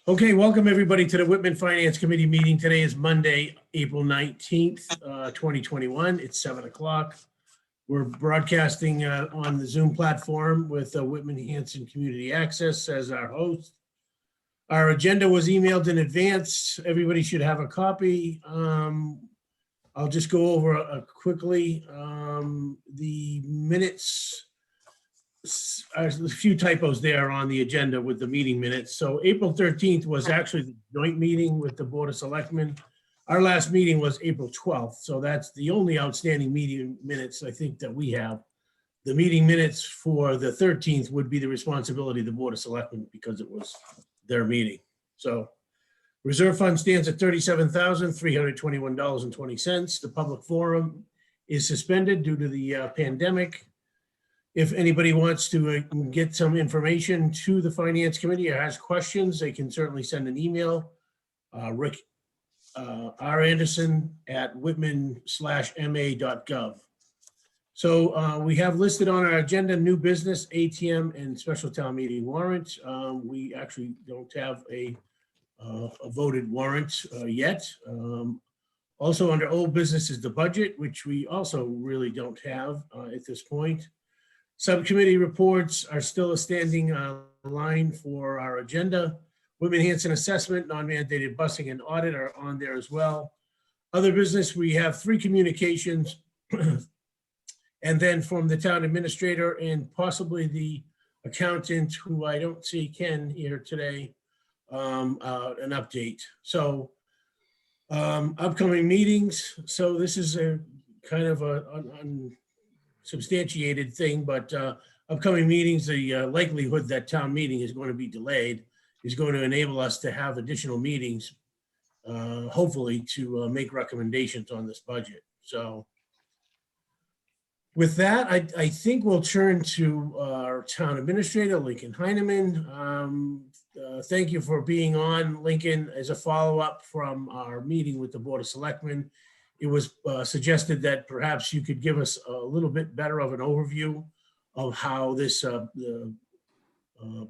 Okay, welcome everybody to the Whitman Finance Committee meeting. Today is Monday, April 19th, 2021. It's 7 o'clock. We're broadcasting on the Zoom platform with Whitman Hanson Community Access as our host. Our agenda was emailed in advance. Everybody should have a copy. I'll just go over quickly the minutes. There's a few typos there on the agenda with the meeting minutes. So April 13th was actually the joint meeting with the Board of Selectmen. Our last meeting was April 12th. So that's the only outstanding meeting minutes I think that we have. The meeting minutes for the 13th would be the responsibility of the Board of Selectmen because it was their meeting. So reserve fund stands at $37,321.20. The public forum is suspended due to the pandemic. If anybody wants to get some information to the Finance Committee or has questions, they can certainly send an email. Rick R. Anderson at whitman/ma.gov. So we have listed on our agenda new business, ATM, and special town meeting warrant. We actually don't have a voted warrant yet. Also under old business is the budget, which we also really don't have at this point. Subcommittee reports are still a standing line for our agenda. Whitman Hanson assessment, non-mandated busing and audit are on there as well. Other business, we have 3 communications and then from the town administrator and possibly the accountant, who I don't see Ken here today, an update. So upcoming meetings. So this is a kind of a substantiated thing, but upcoming meetings, the likelihood that town meeting is going to be delayed is going to enable us to have additional meetings, hopefully to make recommendations on this budget. So with that, I think we'll turn to our town administrator, Lincoln Heineman. Thank you for being on, Lincoln. As a follow-up from our meeting with the Board of Selectmen, it was suggested that perhaps you could give us a little bit better of an overview of how this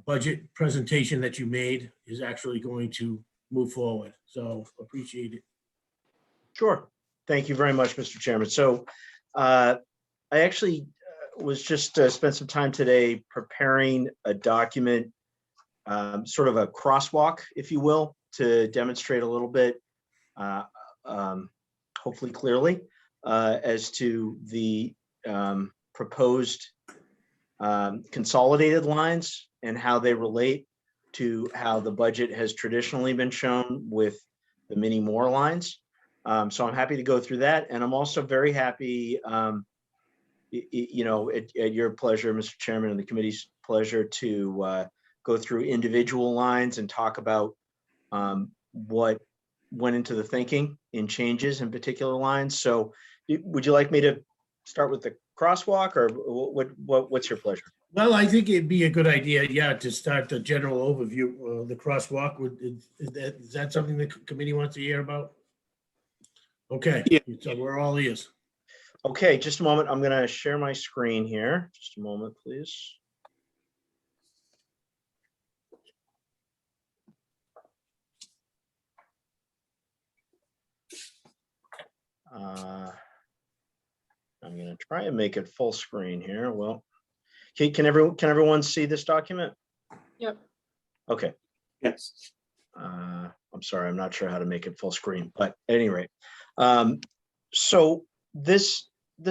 budget presentation that you made is actually going to move forward. So appreciate it. Sure. Thank you very much, Mr. Chairman. So I actually was just spent some time today preparing a document, sort of a crosswalk, if you will, to demonstrate a little bit hopefully clearly, as to the proposed consolidated lines and how they relate to how the budget has traditionally been shown with the mini more lines. So I'm happy to go through that. And I'm also very happy, you know, at your pleasure, Mr. Chairman, and the committee's pleasure to go through individual lines and talk about what went into the thinking in changes in particular lines. So would you like me to start with the crosswalk, or what's your pleasure? Well, I think it'd be a good idea, yeah, to start the general overview of the crosswalk. Is that something the committee wants to hear about? Okay, yeah. So we're all ears. Okay, just a moment. I'm going to share my screen here. Just a moment, please. I'm going to try and make it full screen here. Well, can everyone see this document? Yep. Okay. Yes. I'm sorry, I'm not sure how to make it full screen, but at any rate, so this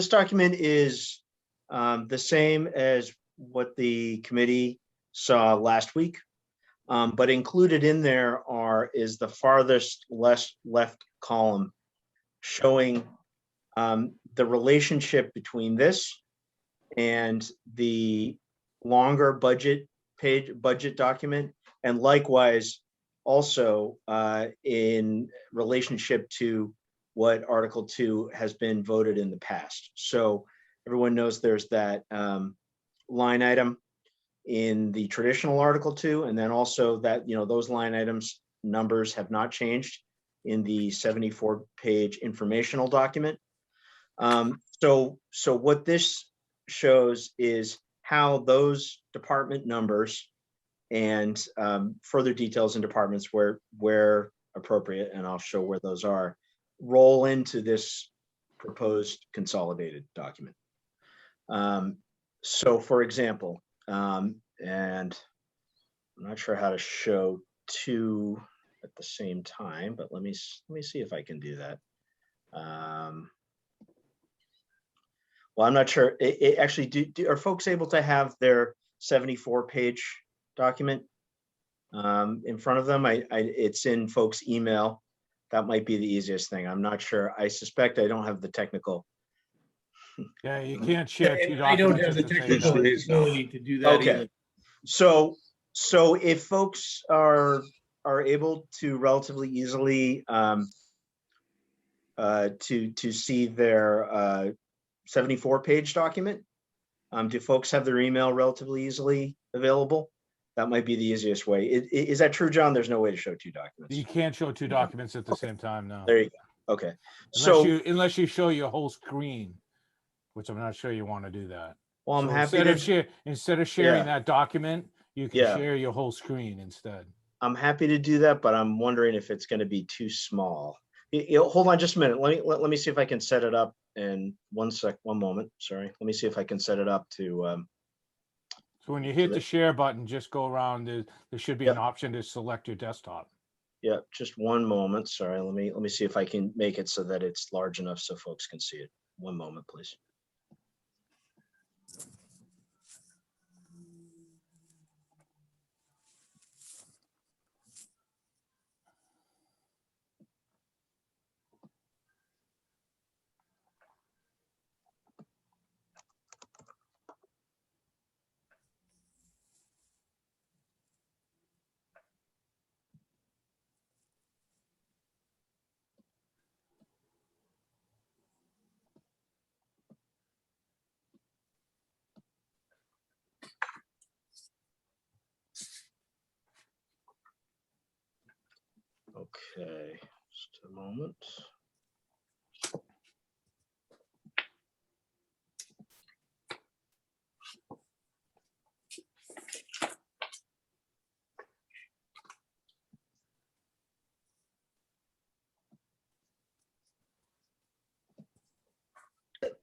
document is the same as what the committee saw last week, but included in there is the farthest left column showing the relationship between this and the longer budget document, and likewise also in relationship to what Article 2 has been voted in the past. So everyone knows there's that line item in the traditional Article 2, and then also that, you know, those line items numbers have not changed in the 74-page informational document. So what this shows is how those department numbers and further details in departments where appropriate, and I'll show where those are, roll into this proposed consolidated document. So for example, and I'm not sure how to show two at the same time, but let me see if I can do that. Well, I'm not sure. It actually, are folks able to have their 74-page document in front of them? It's in folks' email. That might be the easiest thing. I'm not sure. I suspect I don't have the technical. Yeah, you can't share two I don't documents have the at the same technical time. ability to do that Okay. either. So if folks are able to relatively easily to see their 74-page document, do folks have their email relatively easily available? That might be the easiest way. Is that true, John? There's no way to show two documents. You can't show two documents at the same time, no. There you go. Okay. Unless you show your whole screen, which I'm not sure you want to do that. Well, I'm So happy instead of sharing Yeah. that document, you can Yeah. share your whole screen instead. I'm happy to do that, but I'm wondering if it's going to be too small. Hold on just a minute. Let me see if I can set it up in one moment. Sorry. Let me see if I can set it up to. So when you hit the share button, just go around. There should be Yep. an option to select your desktop. Yeah, just one moment. Sorry. Let me see if I can make it so that it's large enough so folks can see it. One moment, please. Okay, just a moment.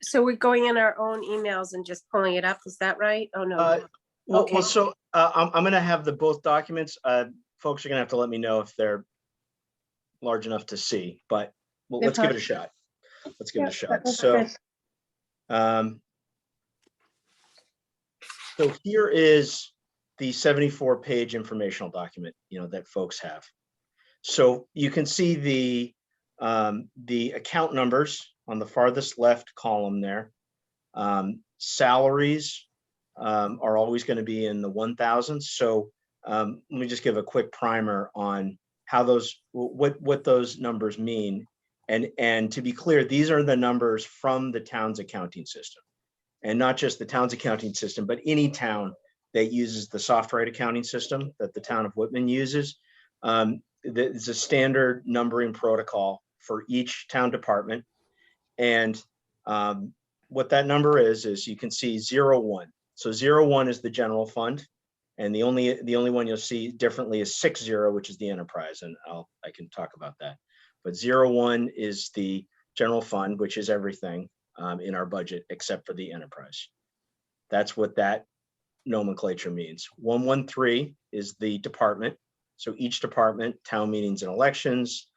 So we're going in our own emails and just pulling it up, is that right? Oh, no. Okay. Well, so I'm going to have both documents. Folks are going to have to let me know if they're large enough to see, but let's give it a shot. Let's give it a shot. So here is the 74-page informational document, that folks have. So you can see the account numbers on the farthest left column there. Salaries are always going to be in the 1,000. So let me just give a quick primer on how what those numbers mean. And to be clear, these are the numbers from the town's accounting system, and not just the town's accounting system, but any town that uses the software accounting system that the town of Whitman uses. It's a standard numbering protocol for each town department. And what that number is you can see 01. So 01 is the general fund. And the only one you'll see differently is 60, which is the enterprise. And I can talk about that. But 01 is the general fund, which is everything in our budget except for the enterprise. That's what that nomenclature means. 113 is the department. So each department, town meetings and elections,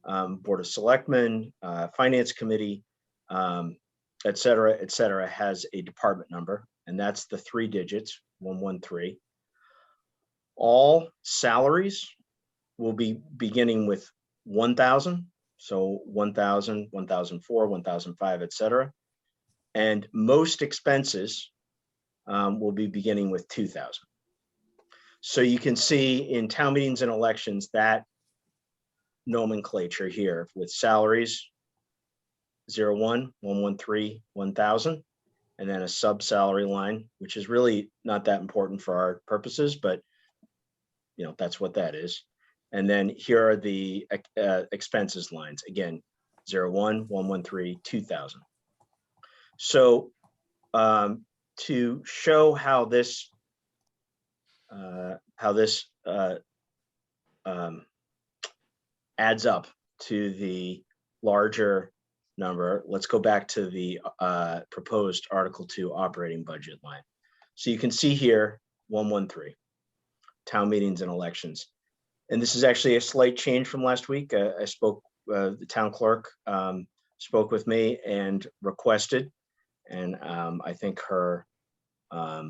Board of Selectmen, Finance Committee, et cetera, has a department number, and that's the 3 digits, 113. All salaries will be beginning with 1,000, so 1,000, 1,004, 1,005, et cetera. And most expenses will be beginning with 2,000. So you can see in town meetings and elections that nomenclature here with salaries 01, 113, 1,000, and then a sub salary line, which is really not that important for our purposes, but that's what that is. And then here are the expenses lines, again, 01, 113, 2,000. So to show how this how this adds up to the larger number. Let's go back to the proposed Article 2 operating budget line. So you can see here 113, town meetings and elections. And this is actually a slight change from last week. I spoke, the town clerk spoke with me and requested, and I think her, I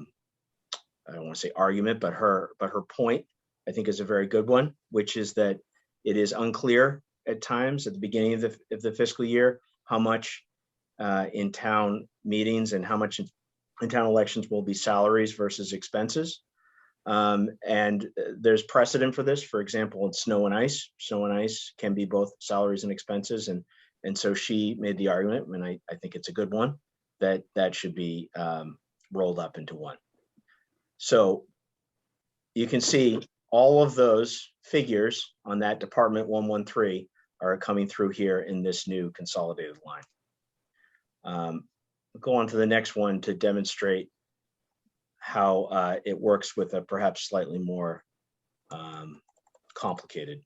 don't want to say argument, but her point, I think, is a very good one, which is that it is unclear at times at the beginning of the fiscal year how much in town meetings and how much in town elections will be salaries versus expenses. And there's precedent for this. For example, in snow and ice can be both salaries and expenses. And so she made the argument, and I think it's a good one, that should be rolled up into one. So you can see all of those figures on that Department 113 are coming through here in this new consolidated line. We'll go on to the next one to demonstrate how it works with a perhaps slightly more complicated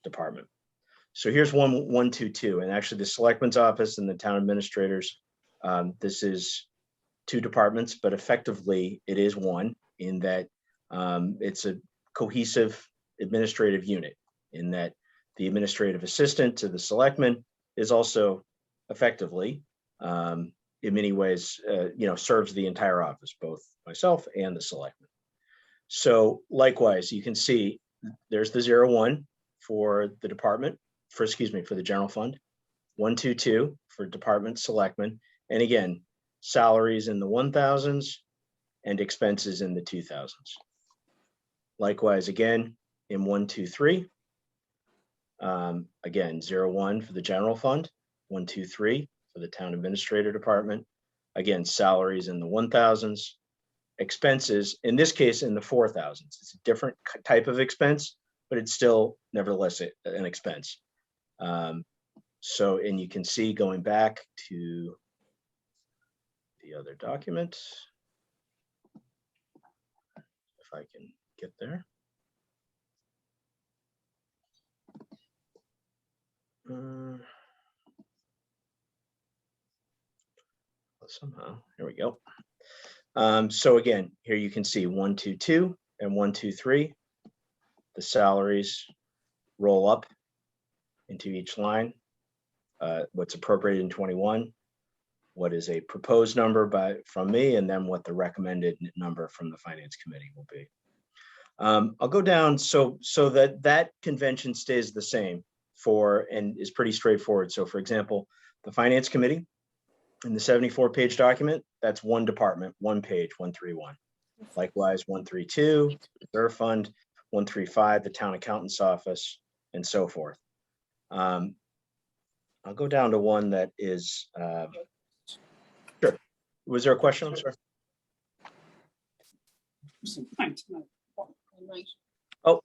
department. So here's 122, and actually the Selectman's office and the town administrators. This is two departments, but effectively it is one in that it's a cohesive administrative unit, in that the administrative assistant to the selectman is also effectively, in many ways, serves the entire office, both myself and the selectman. So likewise, you can see there's the 01 for the department, for the general fund, 122 for department selectmen, and again, salaries in the 1000s and expenses in the 2000s. Likewise, again, in 123, again, 01 for the general fund, 123 for the town administrator department, again, salaries in the 1000s, expenses, in this case, in the 4000s. It's a different type of expense, but it's still nevertheless an expense. And you can see, going back to the other document, if I can get there. Somehow, here we go. So again, here you can see 122 and 123. The salaries roll up into each line. What's appropriated in 21, what is a proposed number from me, and then what the recommended number from the finance committee will be. I'll go down so that convention stays the same and is pretty straightforward. So for example, the finance committee in the 74-page document, that's one department, one page, 131. Likewise, 132, the reserve fund, 135, the town accountant's office, and so forth. I'll go down to one that is, sure. Was there a question? I'm sorry. Oh,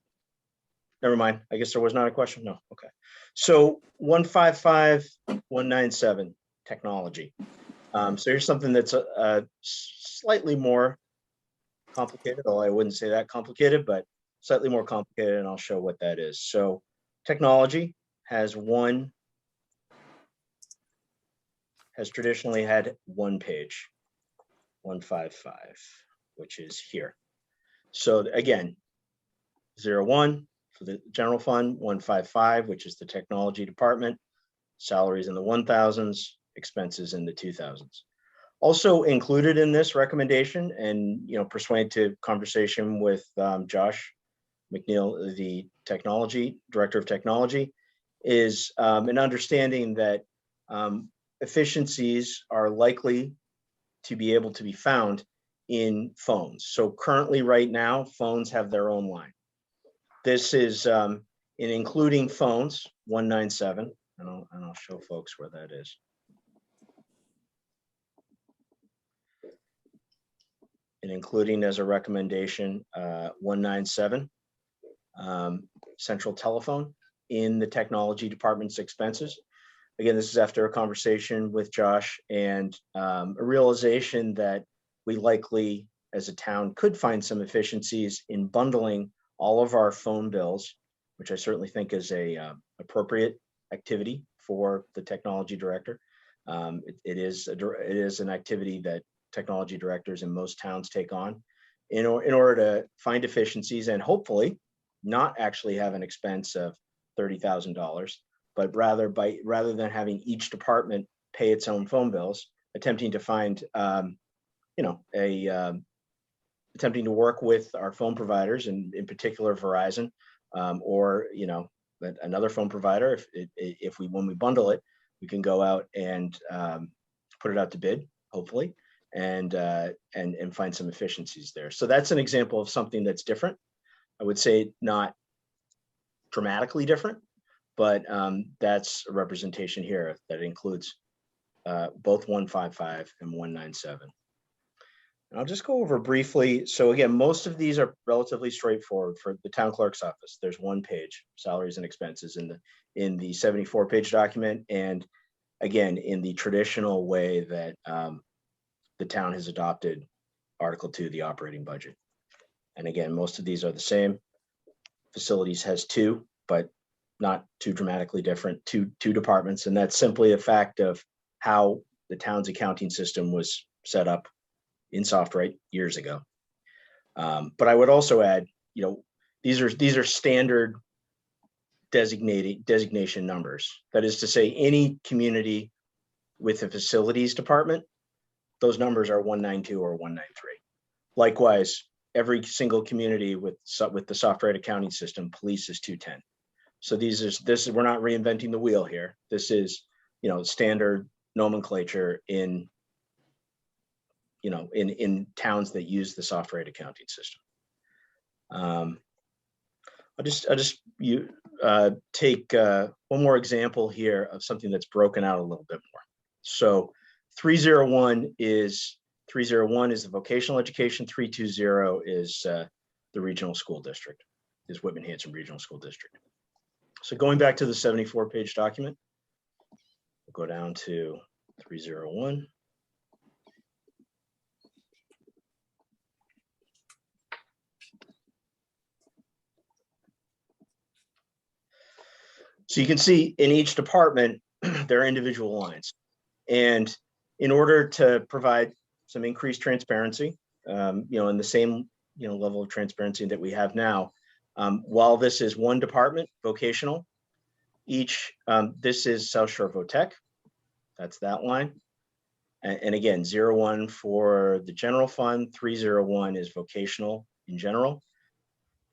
never mind. I guess there was not a question. No. Okay. So 155-197 technology. So here's something that's slightly more complicated, although I wouldn't say that complicated, but slightly more complicated, and I'll show what that is. So technology has traditionally had one page, 155, which is here. So again, 01 for the general fund, 155, which is the technology department, salaries in the 1000s, expenses in the 2000s. Also included in this recommendation, and pursuant to conversation with Josh McNeil, the director of technology, is an understanding that efficiencies are likely to be able to be found in phones. So currently, right now, phones have their own line. This is in including phones, 197, and I'll show folks where that is. And including as a recommendation, 197, central telephone in the technology department's expenses. Again, this is after a conversation with Josh and a realization that we likely as a town could find some efficiencies in bundling all of our phone bills, which I certainly think is a appropriate activity for the technology director. It is an activity that technology directors in most towns take on in order to find efficiencies and hopefully not actually have an expense of $30,000, but rather than having each department pay its own phone bills, attempting to find, attempting to work with our phone providers, and in particular Verizon, or another phone provider. When we bundle it, we can go out and put it out to bid, hopefully, and find some efficiencies there. So that's an example of something that's different. I would say not dramatically different, but that's a representation here that includes both 155 and 197. And I'll just go over briefly. So again, most of these are relatively straightforward. For the town clerk's office, there's one page, salaries and expenses, in the 74-page document, and again, in the traditional way that the town has adopted Article 2, the operating budget. And again, most of these are the same. Facilities has two, but not too dramatically different, two departments. And that's simply a fact of how the town's accounting system was set up in SoftWrite years ago. But I would also add, these are standard designation numbers. That is to say, any community with a facilities department, those numbers are 192 or 193. Likewise, every single community with the SoftWrite accounting system, police is 210. So we're not reinventing the wheel here. This is, standard nomenclature in towns that use the SoftWrite accounting system. I'll just take one more example here of something that's broken out a little bit more. So 301 is the vocational education. 320 is the regional school district, is Whitman-Hanson Regional School District. So going back to the 74-page document, we'll go down to 301. So you can see in each department, there are individual lines. And in order to provide some increased transparency, in the same level of transparency that we have now, while this is one department, vocational, this is South Shore VoTech, that's that line. And again, 01 for the general fund, 301 is vocational in general.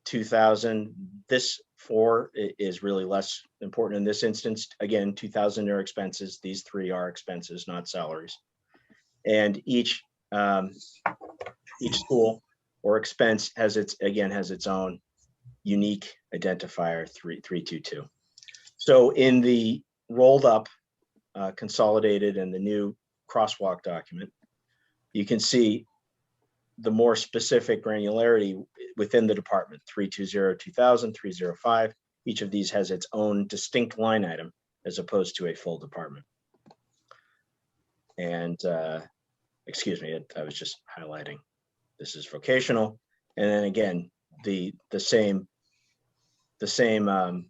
2000, this 4 is really less important in this instance. Again, 2000 are expenses. These 3 are expenses, not salaries. And each school or expense has its own unique identifier, 322. So in the rolled up, consolidated, and the new crosswalk document, you can see the more specific granularity within the department, 320, 2000, 305. Each of these has its own distinct line item as opposed to a full department. And excuse me, I was just highlighting. This is vocational. And then again, the same system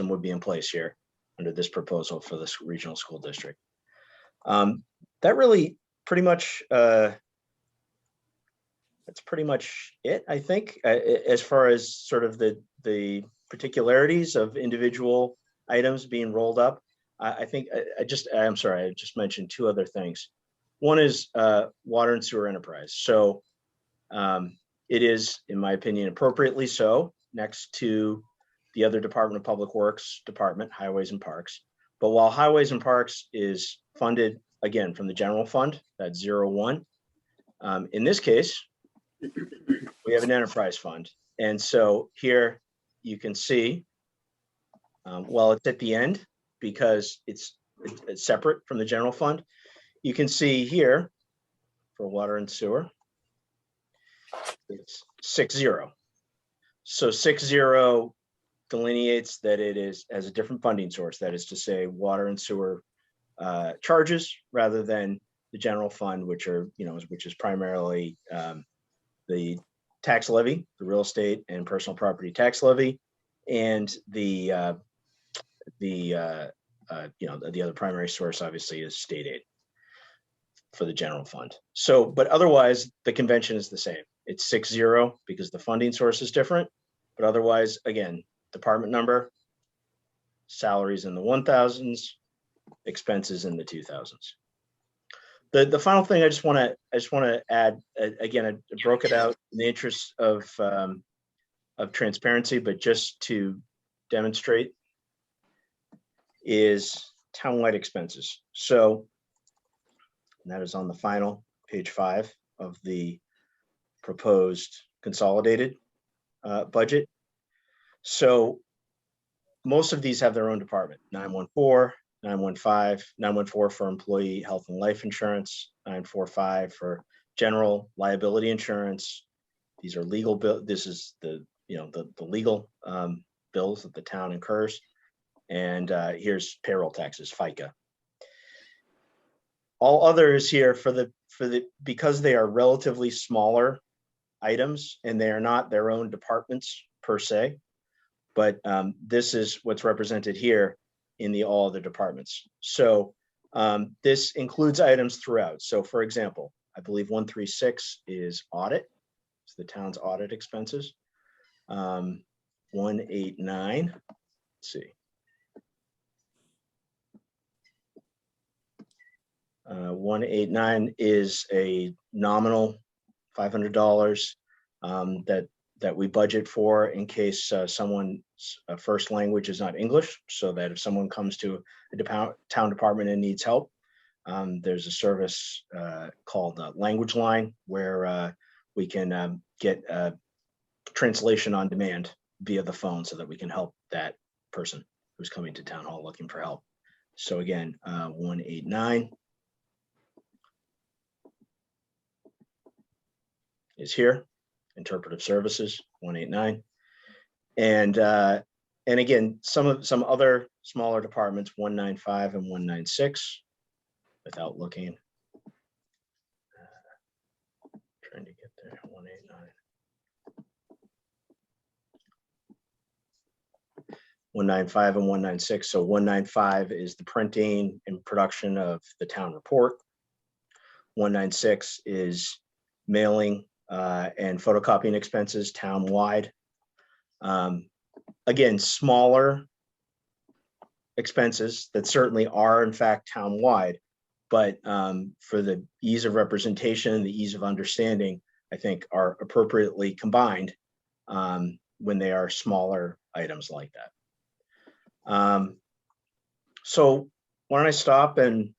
would be in place here under this proposal for this regional school district. That really pretty much, that's pretty much it, I think, as far as sort of the particularities of individual items being rolled up. I'm sorry, I just mentioned 2 other things. One is water and sewer enterprise. So it is, in my opinion, appropriately so, next to the other Department of Public Works department, Highways and Parks. But while Highways and Parks is funded, again, from the general fund, that's 01, in this case, we have an enterprise fund. And so here you can see, while it's at the end, because it's separate from the general fund, you can see here for water and sewer, it's 60. So 60 delineates that it is as a different funding source. That is to say, water and sewer charges rather than the general fund, which is primarily the tax levy, the real estate and personal property tax levy, and the other primary source obviously is state aid for the general fund. So, but otherwise the convention is the same. It's 6-0 because the funding source is different, but otherwise, again, department number, salaries in the 1000s, expenses in the 2000s. The final thing I just want to add, again, I broke it out in the interest of transparency, but just to demonstrate, is townwide expenses. So that is on the final page 5 of the proposed consolidated budget. So most of these have their own department: 914, 915, 914 for employee health and life insurance, 945 for general liability insurance. These are legal bill. This is the legal bills that the town incurs. And here's payroll taxes, FICA. All others here because they are relatively smaller items and they are not their own departments per se, but this is what's represented here in the all other departments. So this includes items throughout. So for example, I believe 136 is audit. It's the town's audit expenses. 189, let's see. 189 is a nominal $500 that we budget for in case someone's first language is not English, so that if someone comes to a town department and needs help, there's a service called Language Line where we can get translation on demand via the phone so that we can help that person who's coming to town hall looking for help. So again, 189 is here. Interpretive services, 189, and again, some other smaller departments, 195 and 196. Without looking, trying to get there, 189, 195 and 196. So 195 is the printing and production of the town report. 196 is mailing and photocopying expenses town-wide. Again, smaller expenses that certainly are in fact town-wide, but for the ease of representation, the ease of understanding, I think are appropriately combined when they are smaller items like that. So why don't I stop, and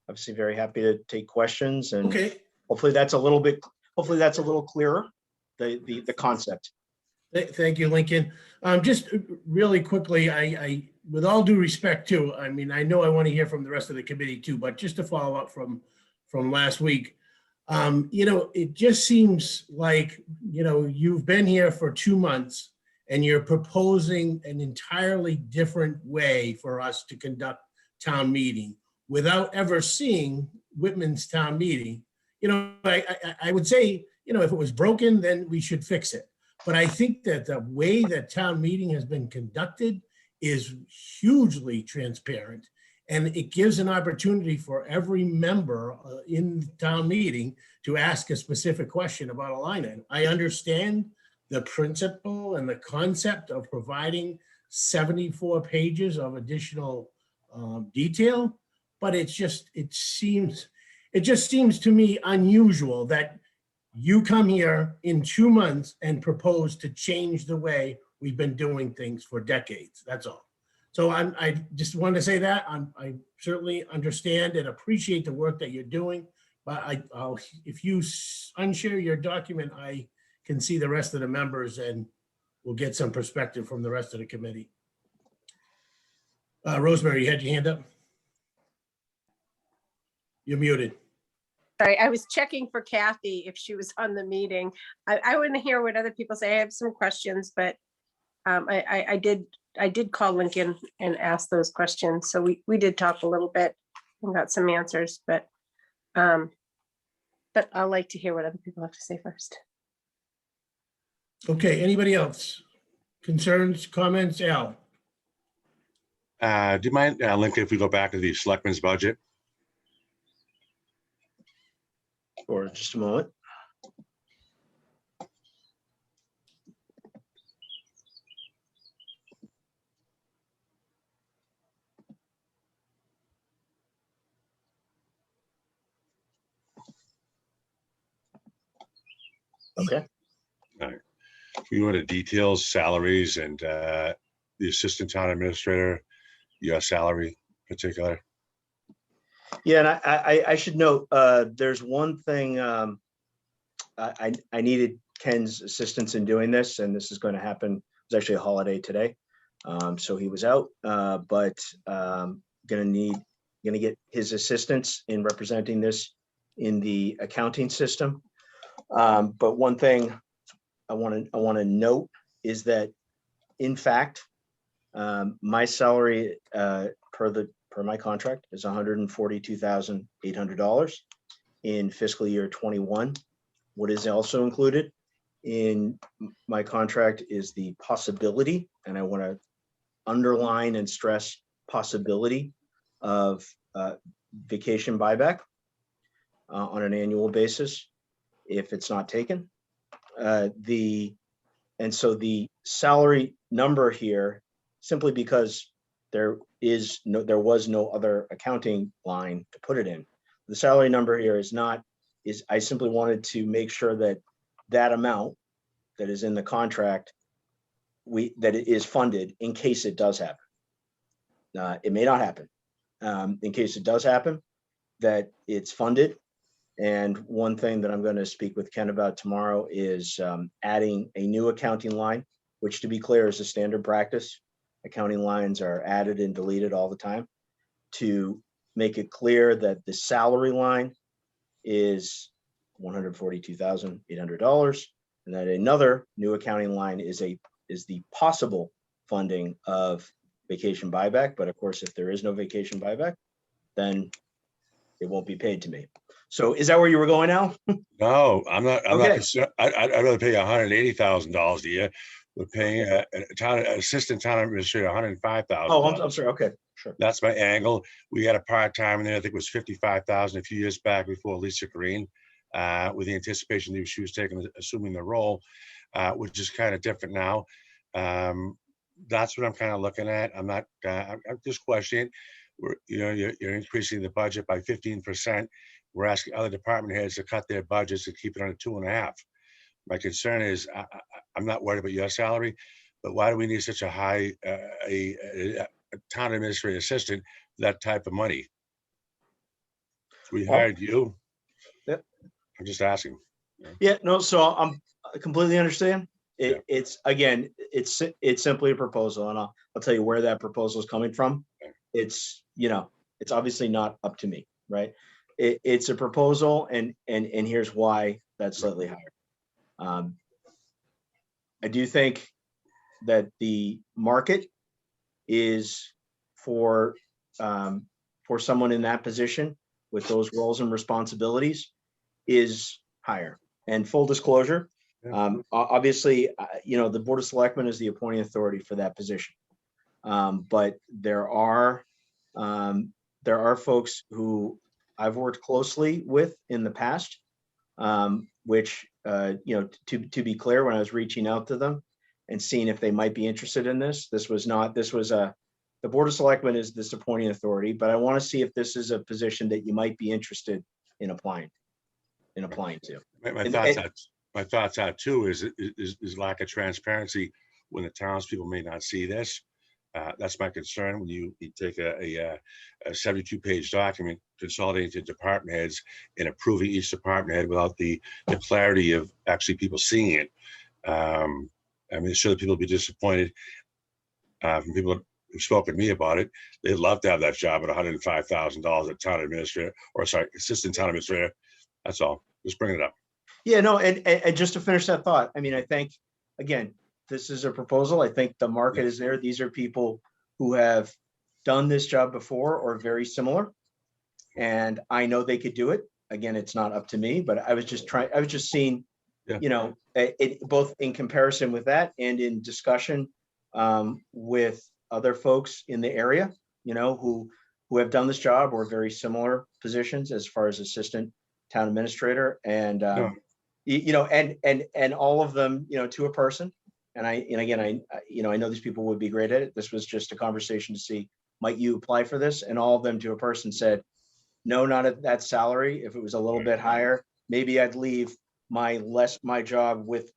obviously very happy to take questions, and Okay. hopefully that's a little clearer, the concept. Thank you, Lincoln. Just really quickly, I, with all due respect too, I mean, I know I want to hear from the rest of the committee too, but just to follow up from last week, it just seems like, you've been here for 2 months and you're proposing an entirely different way for us to conduct town meeting without ever seeing Whitman's town meeting. I would say, if it was broken, then we should fix it. But I think that the way that town meeting has been conducted is hugely transparent. And it gives an opportunity for every member in the town meeting to ask a specific question about a line item. I understand the principle and the concept of providing 74 pages of additional detail, but it just seems to me unusual that you come here in 2 months and propose to change the way we've been doing things for decades. That's all. So I just wanted to say that I certainly understand and appreciate the work that you're doing, but if you unshare your document, I can see the rest of the members and we'll get some perspective from the rest of the committee. Rosemary, you had your hand up? You're muted. Sorry, I was checking for Kathy if she was on the meeting. I want to hear what other people say. I have some questions, but I did call Lincoln and ask those questions. So we did talk a little bit and got some answers, but But I like to hear what other people have to say first. Okay, anybody else? Concerns, comments? Al? Do you mind, Lincoln, if we go back to the selectmen's budget? For just a moment. Okay. We go into details, salaries, and the assistant town administrator, your salary in particular. Yeah, and I should note, there's one thing, I needed Ken's assistance in doing this, and this is going to happen. It's actually a holiday today. So he was out, but gonna get his assistance in representing this in the accounting system. But one thing I want to note is that, in fact, my salary per my contract is $142,800 in fiscal year 21. What is also included in my contract is the possibility, and I want to underline and stress possibility of vacation buyback on an annual basis if it's not taken. And so the salary number here, simply because there was no other accounting line to put it in. The salary number here is I simply wanted to make sure that that amount that is in the contract, that it is funded in case it does happen. It may not happen. In case it does happen, that it's funded. And one thing that I'm going to speak with Ken about tomorrow is adding a new accounting line, which, to be clear, is a standard practice. Accounting lines are added and deleted all the time, to make it clear that the salary line is $142,800, and that another new accounting line is the possible funding of vacation buyback. But of course, if there is no vacation buyback, then it won't be paid to me. So is that where you were going now? No, I'm not. I'm Okay. not concerned. I'd rather pay $180,000 a year. We're paying an assistant town administrator $105,000. Oh, I'm sorry. Okay, sure. That's my angle. We had a part-time in there. I think it was $55,000 a few years back before Lisa Green, with the anticipation that she was assuming the role, which is kind of different now. That's what I'm kind of looking at. I'm not. I'm just questioning. You're increasing the budget by 15%. We're asking other department heads to cut their budgets and keep it on 2.5. My concern is, I'm not worried about your salary, but why do we need such a high a town administrative assistant for that type of money? We hired you. Yep. I'm just asking. Yeah, no, so I completely understand. It's simply a proposal, and I'll tell you where that proposal is coming from. It's obviously not up to me, right? It's a proposal, and here's why that's slightly higher. I do think that the market is for someone in that position with those roles and responsibilities is higher. And full disclosure, obviously, the Board of Selectmen is the appointing authority for that position. But there are folks who I've worked closely with in the past, which, to be clear, when I was reaching out to them and seeing if they might be interested in this, the Board of Selectmen is this appointing authority, but I want to see if this is a position that you might be interested in applying to. My thoughts are too is lack of transparency when the townspeople may not see this. That's my concern when you take a 72-page document, consolidating to department heads and approving each department head without the clarity of actually people seeing it. I'm sure that people will be disappointed. From people who've spoken to me about it, they'd love to have that job at $105,000 at town administrator, assistant town administrator. That's all. Just bring it up. Yeah, no, and just to finish that thought, I think, again, this is a proposal. I think the market is there. These are people who have done this job before or very similar, and I know they could do it. again, it's not up to me, but I was just seeing, Yeah. you know, it both in comparison with that and in discussion with other folks in the area, you know, who have done this job or very similar positions as far as assistant town administrator, and No. you know, and all of them, you know, to a person. And again, you know, I know these people would be great at it. This was just a conversation to see, might you apply for this? And all of them to a person said, no, not at that salary. If it was a little bit higher, maybe I'd leave my job with,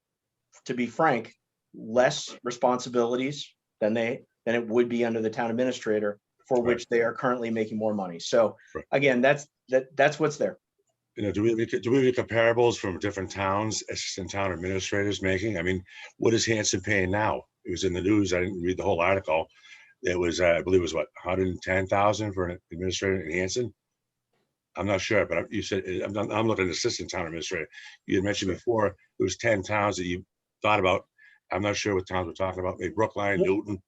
to be frank, less responsibilities than it would be under the town administrator, for which they are currently making more money. So Right. again, that's what's there. You know, do we have any comparables from different towns, assistant town administrators making? I mean, what is Hanson paying now? It was in the news. I didn't read the whole article. It was, I believe it was what, 110,000 for an administrator in Hanson? I'm not sure, but you said, I'm looking at assistant town administrator. You had mentioned before, it was 10 towns that you thought about. I'm not sure what towns we're talking about, maybe Brookline, Newton.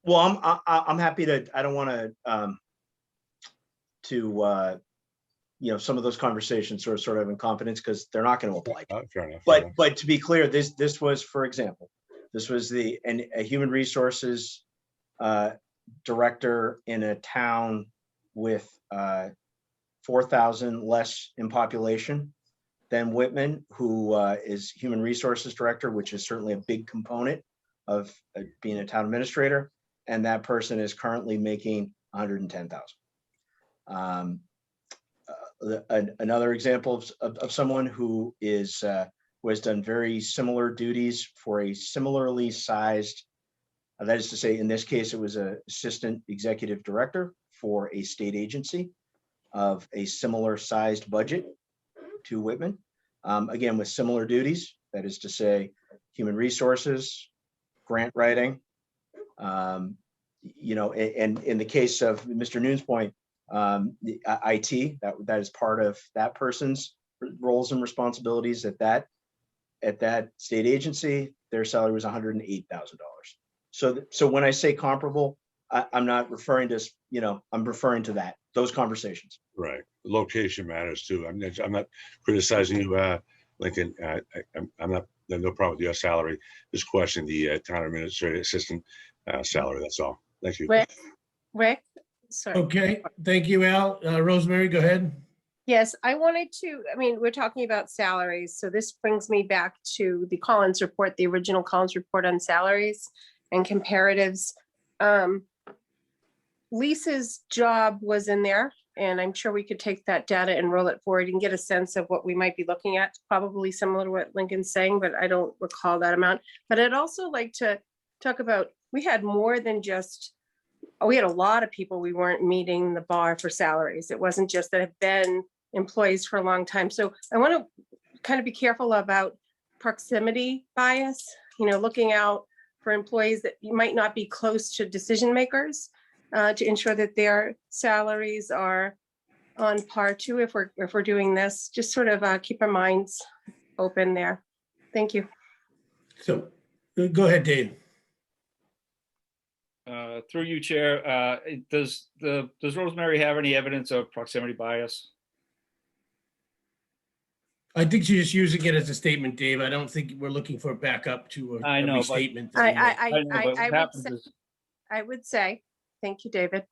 Well, I'm happy to, I don't want to you know, some of those conversations are sort of in confidence because they're not going to apply. Fair enough. But to be clear, this was, for example, this was a human resources director in a town with 4,000 less in population than Whitman, who is human resources director, which is certainly a big component of being a town administrator. And that person is currently making 110,000. Another example of someone who has done very similar duties for a similarly sized, that is to say, in this case, it was an assistant executive director for a state agency of a similar sized budget to Whitman. Again, with similar duties, that is to say, human resources, grant writing. You know, and in the case of Mr. Noon's point, the IT, that is part of that person's roles and responsibilities at that state agency. Their salary was $108,000. So when I say comparable, I'm not referring to, you know, I'm referring to those conversations. Right. Location matters too. I'm not criticizing you, Lincoln. I'm not, no problem with your salary. Just question the town administrator assistant salary. That's all. Thank you. Rick, sorry. Okay, thank you, Al. Rosemary, go ahead. Yes, I wanted to, I mean, we're talking about salaries, so this brings me back to the Collins report, the original Collins report on salaries and comparatives. Lisa's job was in there, and I'm sure we could take that data and roll it forward and get a sense of what we might be looking at, probably similar to what Lincoln's saying, but I don't recall that amount. But I'd also like to talk about, we had more than just, we had a lot of people we weren't meeting the bar for salaries. It wasn't just that have been employees for a long time. So I want to kind of be careful about proximity bias, you know, looking out for employees that you might not be close to decision makers to ensure that their salaries are on par too. If we're doing this, just sort of keep our minds open there. Thank you. So go ahead, Dave. Through you, Chair, does Rosemary have any evidence of proximity bias? I think she's just using it as a statement, Dave. I don't think we're looking for a backup to I know, a but- restatement. I would say, thank you, David.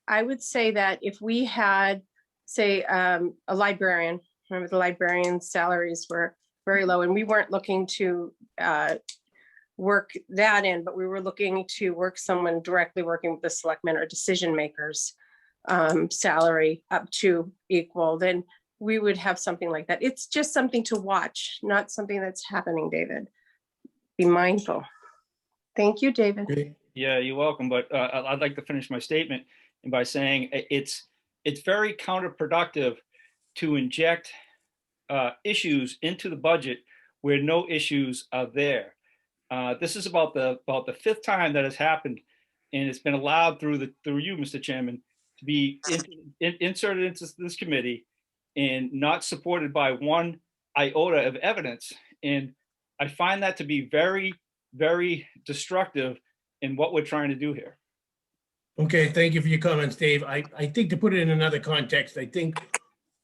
I would say that if we had, say, a librarian, remember the librarian's salaries were very low, and we weren't looking to work that in, but we were looking to work someone directly working with the selectmen or decision makers salary up to equal, then we would have something like that. It's just something to watch, not something that's happening, David. Be mindful. Thank you, David. Okay. Yeah, you're welcome. But I'd like to finish my statement by saying it's very counterproductive to inject issues into the budget where no issues are there. This is about the fifth time that has happened, and it's been allowed through you, Mr. Chairman, to be inserted into this committee and not supported by one iota of evidence. And I find that to be very, very destructive in what we're trying to do here. Okay, thank you for your comments, Dave. I think to put it in another context, I think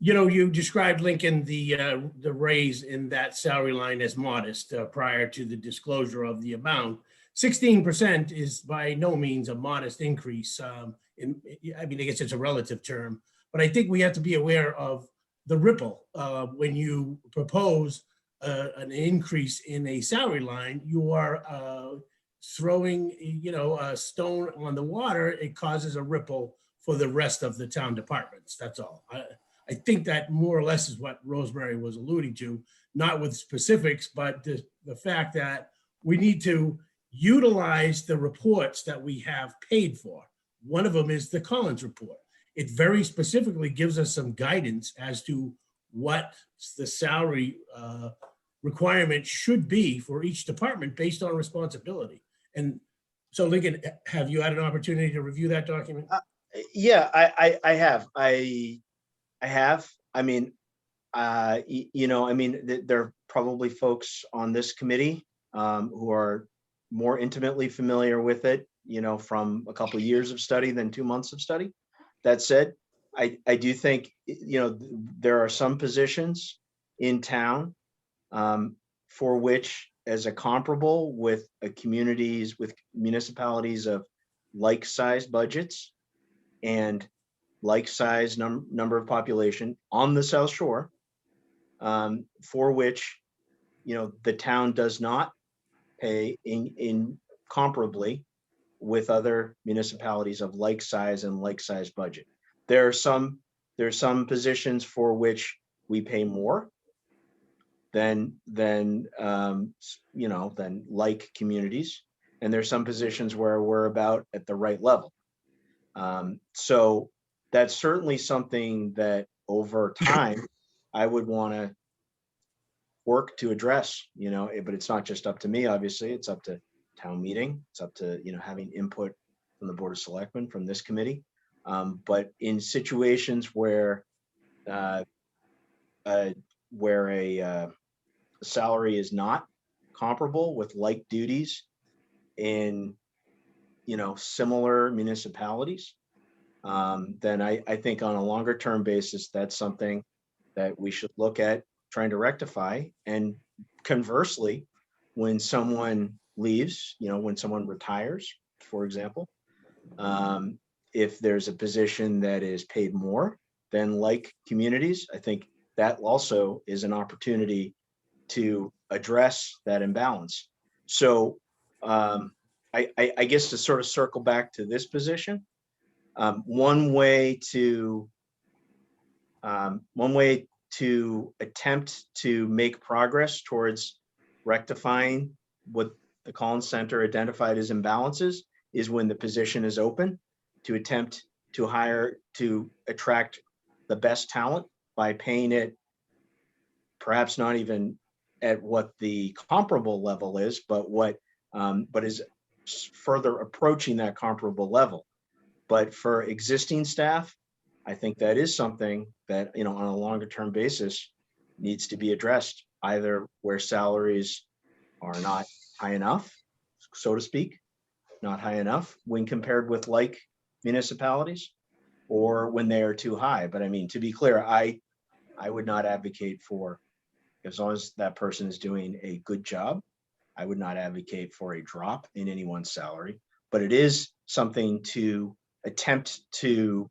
You know, you described, Lincoln, the raise in that salary line as modest prior to the disclosure of the amount. 16% is by no means a modest increase. I mean, I guess it's a relative term, but I think we have to be aware of the ripple. When you propose an increase in a salary line, you are throwing, you know, a stone on the water. It causes a ripple for the rest of the town departments. That's all. I think that more or less is what Rosemary was alluding to, not with specifics, but the fact that we need to utilize the reports that we have paid for. One of them is the Collins report. It very specifically gives us some guidance as to what the salary requirement should be for each department based on responsibility. And so, Lincoln, have you had an opportunity to review that document? Yeah, I have. I have. I mean, you know, I mean, there are probably folks on this committee who are more intimately familiar with it, you know, from a couple of years of study than 2 months of study. That said, I do think, you know, there are some positions in town for which, as a comparable with communities, with municipalities of like-sized budgets and like-sized number of population on the South Shore, for which, you know, the town does not pay in comparably with other municipalities of like size and like size budget. There are some positions for which we pay more than you know, than like communities, and there's some positions where we're about at the right level. So that's certainly something that over time I would want to work to address, you know, but it's not just up to me, obviously, it's up to town meeting, it's up to, you know, having input from the Board of Selectmen, from this committee. But in situations where a salary is not comparable with like duties in, you know, similar municipalities, then I think on a longer term basis, that's something that we should look at trying to rectify. And conversely, when someone leaves, you know, when someone retires, for example, if there's a position that is paid more than like communities, I think that also is an opportunity to address that imbalance. So I guess to sort of circle back to this position, one way to attempt to make progress towards rectifying what the Collins Center identified as imbalances is when the position is open, to attempt to attract the best talent by paying it perhaps not even at what the comparable level is, but is further approaching that comparable level. But for existing staff, I think that is something that, you know, on a longer term basis needs to be addressed, either where salaries are not high enough, so to speak, not high enough when compared with like municipalities, or when they are too high. But I mean, to be clear, I would not advocate for, as long as that person is doing a good job, I would not advocate for a drop in anyone's salary, but it is something to attempt to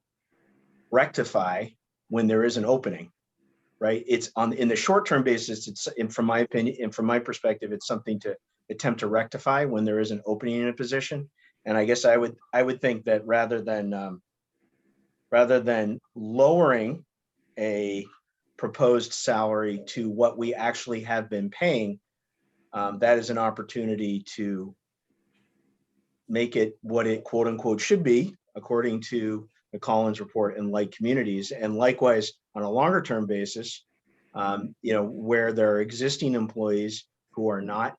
rectify when there is an opening, right? It's in the short-term basis, it's, and from my opinion, and from my perspective, it's something to attempt to rectify when there is an opening in a position. And I guess I would think that rather than lowering a proposed salary to what we actually have been paying, that is an opportunity to make it what it quote unquote should be, according to the Collins report, and like communities. And likewise, on a longer term basis, you know, where there are existing employees who are not,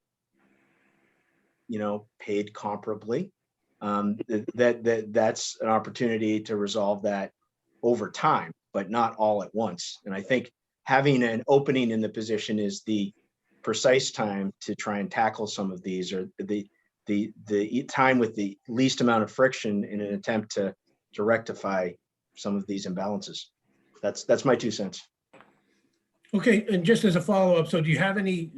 you know, paid comparably, that's an opportunity to resolve that over time, but not all at once. And I think having an opening in the position is the precise time to try and tackle some of these, or the time with the least amount of friction in an attempt to rectify some of these imbalances. That's my 2 cents. Okay, and just as a follow-up, so do you have any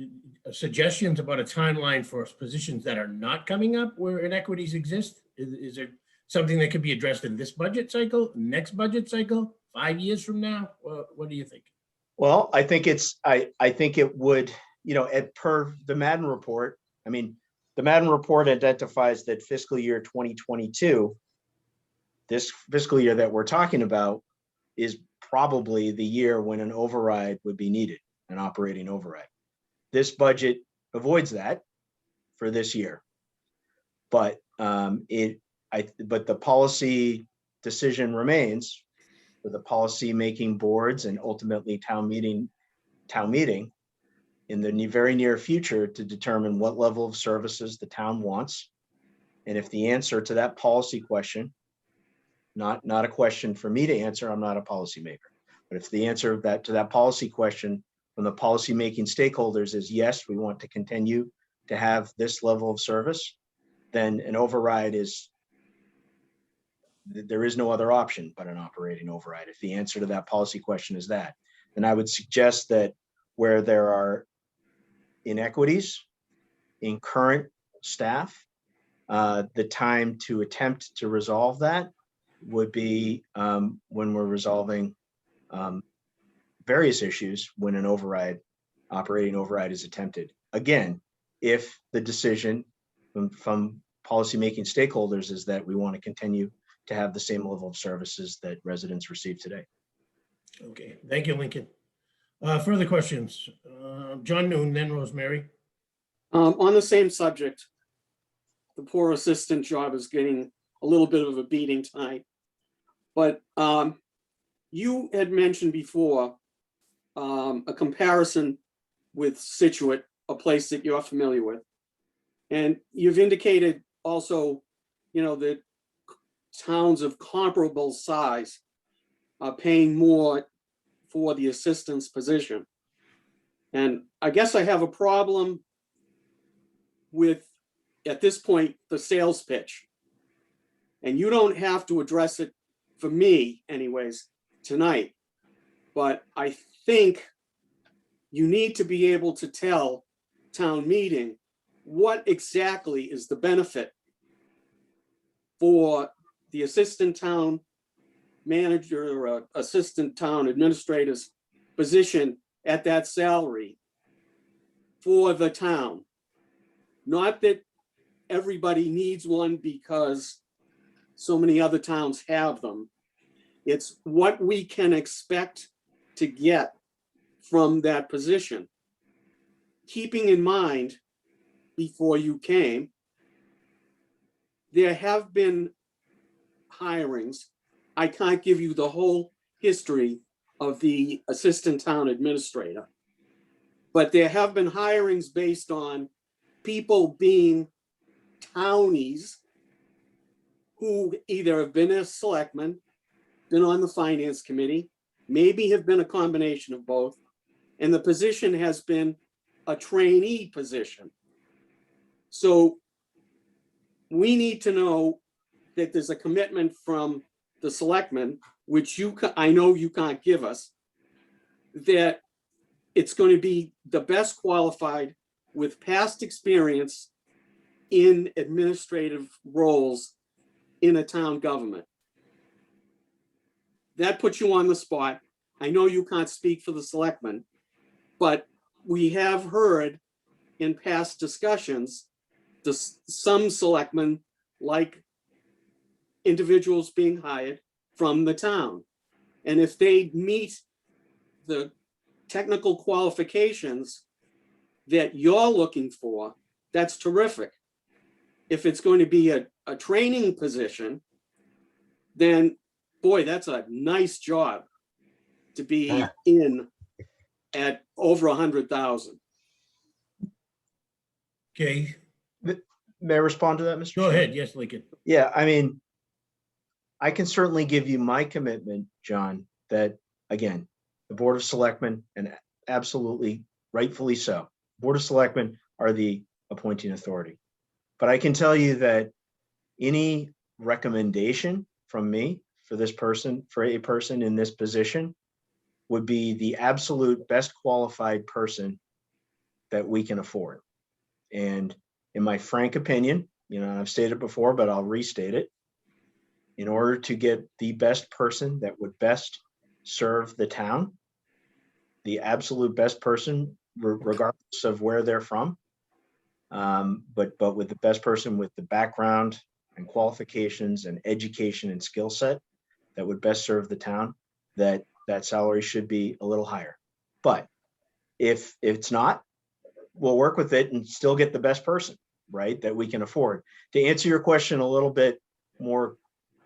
suggestions about a timeline for positions that are not coming up where inequities exist? Is there something that could be addressed in this budget cycle, next budget cycle, 5 years from now? What do you think? Well, I think I think it would, per the Madden report, I mean, the Madden report identifies that fiscal year 2022, this fiscal year that we're talking about, is probably the year when an override would be needed, an operating override. This budget avoids that for this year. But but the policy decision remains for the policy making boards and ultimately town meeting in the very near future to determine what level of services the town wants. And if the answer to that policy question, not a question for me to answer, I'm not a policymaker, but if the answer to that policy question from the policy making stakeholders is yes, we want to continue to have this level of service, then an override there is no other option but an operating override. If the answer to that policy question is that, then I would suggest that where there are inequities in current staff, the time to attempt to resolve that would be when we're resolving various issues when an operating override is attempted. Again, if the decision from policymaking stakeholders is that we want to continue to have the same level of services that residents receive today. Okay, thank you, Lincoln. Further questions? John Noon, then Rosemary. On the same subject, the poor assistant job is getting a little bit of a beating tonight. But you had mentioned before a comparison with Situate, a place that you're familiar with. And you've indicated also, that towns of comparable size are paying more for the assistant's position. And I guess I have a problem with, at this point, the sales pitch. And you don't have to address it for me anyways tonight, but I think you need to be able to tell town meeting what exactly is the benefit for the assistant town manager or assistant town administrator's position at that salary for the town. Not that everybody needs one because so many other towns have them. It's what we can expect to get from that position. Keeping in mind, before you came, there have been hirings. I can't give you the whole history of the assistant town administrator, but there have been hirings based on people being townies who either have been a selectman, been on the finance committee, maybe have been a combination of both, and the position has been a trainee position. So we need to know that there's a commitment from the selectmen, which I know you can't give us, that it's going to be the best qualified with past experience in administrative roles in a town government. That puts you on the spot. I know you can't speak for the selectmen, but we have heard in past discussions, some selectmen like individuals being hired from the town. And if they meet the technical qualifications that you're looking for, that's terrific. If it's going to be a training position, then boy, that's a nice job to be in at over 100,000. Okay, May I respond to that, Mr. go Chairman? ahead. Yes, Lincoln. Yeah, I mean, I can certainly give you my commitment, John, that again, the Board of Selectmen, and absolutely rightfully so, Board of Selectmen are the appointing authority. But I can tell you that any recommendation from me for a person in this position would be the absolute best qualified person that we can afford. And in my frank opinion, I've stated it before, but I'll restate it. In order to get the best person that would best serve the town, the absolute best person, regardless of where they're from, but with the best person with the background and qualifications and education and skill set that would best serve the town, that salary should be a little higher. But if it's not, we'll work with it and still get the best person, right, that we can afford. To answer your question a little bit more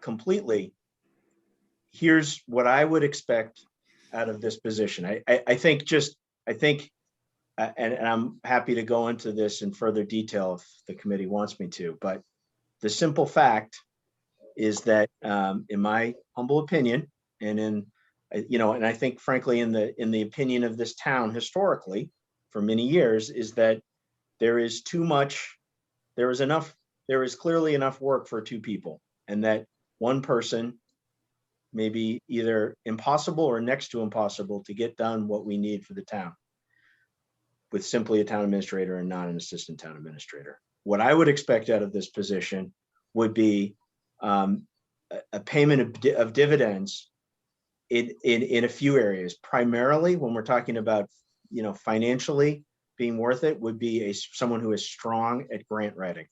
completely, here's what I would expect out of this position. I think, and I'm happy to go into this in further detail if the committee wants me to, but the simple fact is that, in my humble opinion, and I think frankly in the opinion of this town historically for many years, is that there is clearly enough work for two people, and that one person may be either impossible or next to impossible to get done what we need for the town with simply a town administrator and not an assistant town administrator. What I would expect out of this position would be a payment of dividends in a few areas. Primarily, when we're talking about financially being worth it, would be someone who is strong at grant writing.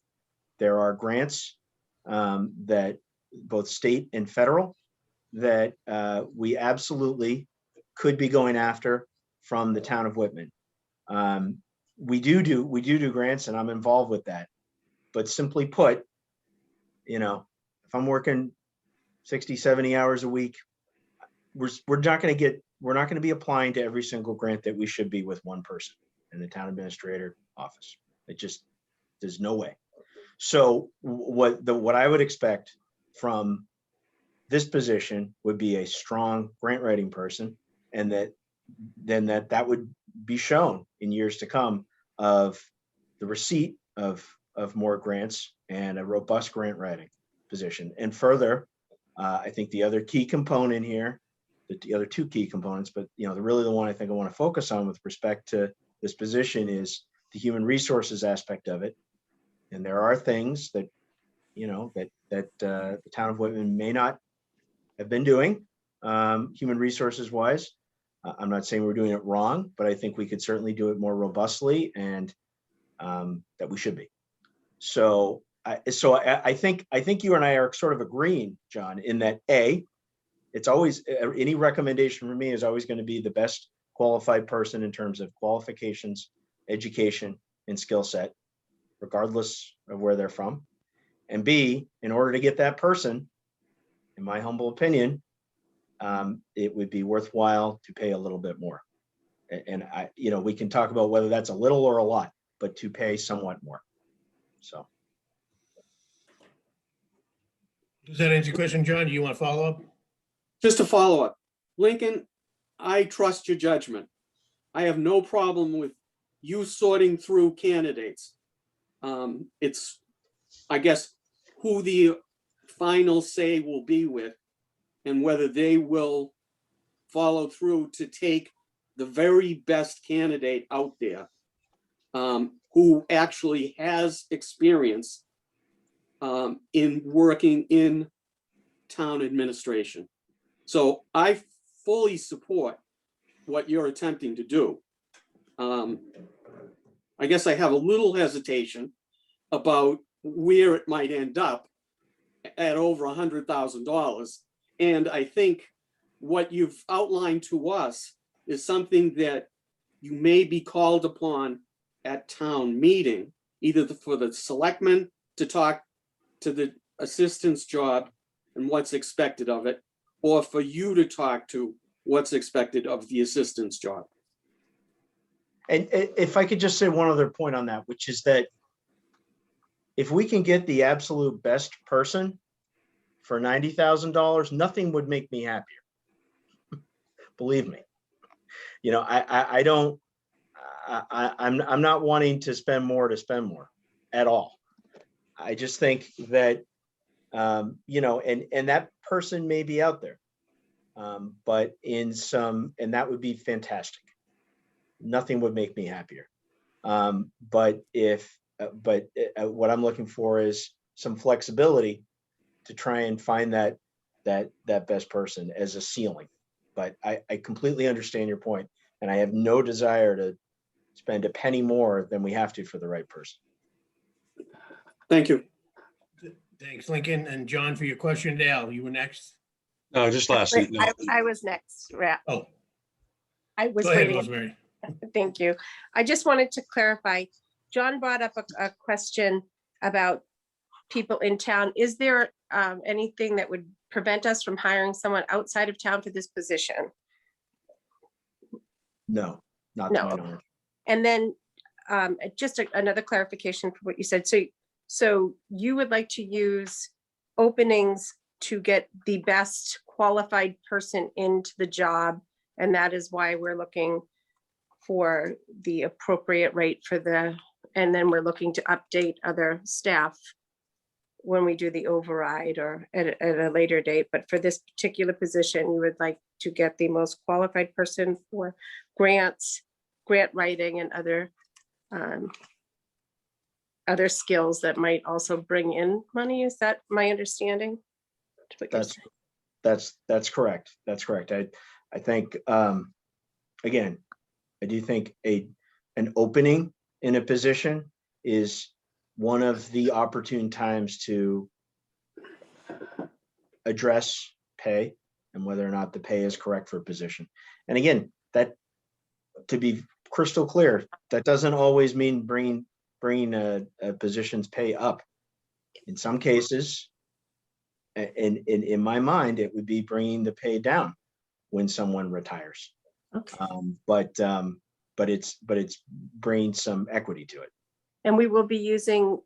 There are grants that both state and federal that we absolutely could be going after from the town of Whitman. We do grants, and I'm involved with that. But simply put, if I'm working 60, 70 hours a week, we're not going to be applying to every single grant that we should be with one person in the town administrator office. There's no way. So what I would expect from this position would be a strong grant writing person, and that would be shown in years to come of the receipt of more grants and a robust grant writing position. And further, I think the other key component here, the other two key components, but really the one I think I want to focus on with respect to this position is the human resources aspect of it. And there are things that the town of Whitman may not have been doing human resources wise. I'm not saying we're doing it wrong, but I think we could certainly do it more robustly, and that we should be. So I think you and I are sort of agreeing, John, in that it's always, any recommendation from me is always going to be the best qualified person in terms of qualifications, education, and skill set, regardless of where they're from. And B, in order to get that person, in my humble opinion, it would be worthwhile to pay a little bit more. And we can talk about whether that's a little or a lot, but to pay somewhat more. So. Does that answer your question, John? Do you want to follow up? Just a follow-up. Lincoln, I trust your judgment. I have no problem with you sorting through candidates. It's, I guess, who the final say will be with, and whether they will follow through to take the very best candidate out there, who actually has experience in working in town administration. So I fully support what you're attempting to do. I guess I have a little hesitation about where it might end up at over $100,000. And I think what you've outlined to us is something that you may be called upon at town meeting, either for the selectmen to talk to the assistant's job and what's expected of it, or for you to talk to what's expected of the assistant's job. And if I could just say one other point on that, which is that if we can get the absolute best person for $90,000, nothing would make me happier. Believe me. I'm not wanting to spend more at all. I just think that, and that person may be out there. But in some, and that would be fantastic. Nothing would make me happier. But what I'm looking for is some flexibility to try and find that best person as a ceiling. But I completely understand your point, and I have no desire to spend a penny more than we have to for the right person. Thank you. Thanks, Lincoln. And John, for your question, Dale, you were next. No, just lastly, no, I was next, Oh, I was go ahead, waiting. Rosemary. Thank you. I just wanted to clarify, John brought up a question about people in town. Is there anything that would prevent us from hiring someone outside of town for this position? No, not to my No. knowledge. And then just another clarification for what you said. So you would like to use openings to get the best qualified person into the job, and that is why we're looking for the appropriate rate for and then we're looking to update other staff when we do the override or at a later date. But for this particular position, you would like to get the most qualified person for grants, grant writing, and other skills that might also bring in money. Is that my understanding? That's correct. That's correct. I think, again, I do think an opening in a position is one of the opportune times to address pay and whether or not the pay is correct for a position. And again, that, to be crystal clear, that doesn't always mean bringing a position's pay up. In some cases, in my mind, it would be bringing the pay down when someone retires. Okay. But it's bringing some equity to it. And we will be using,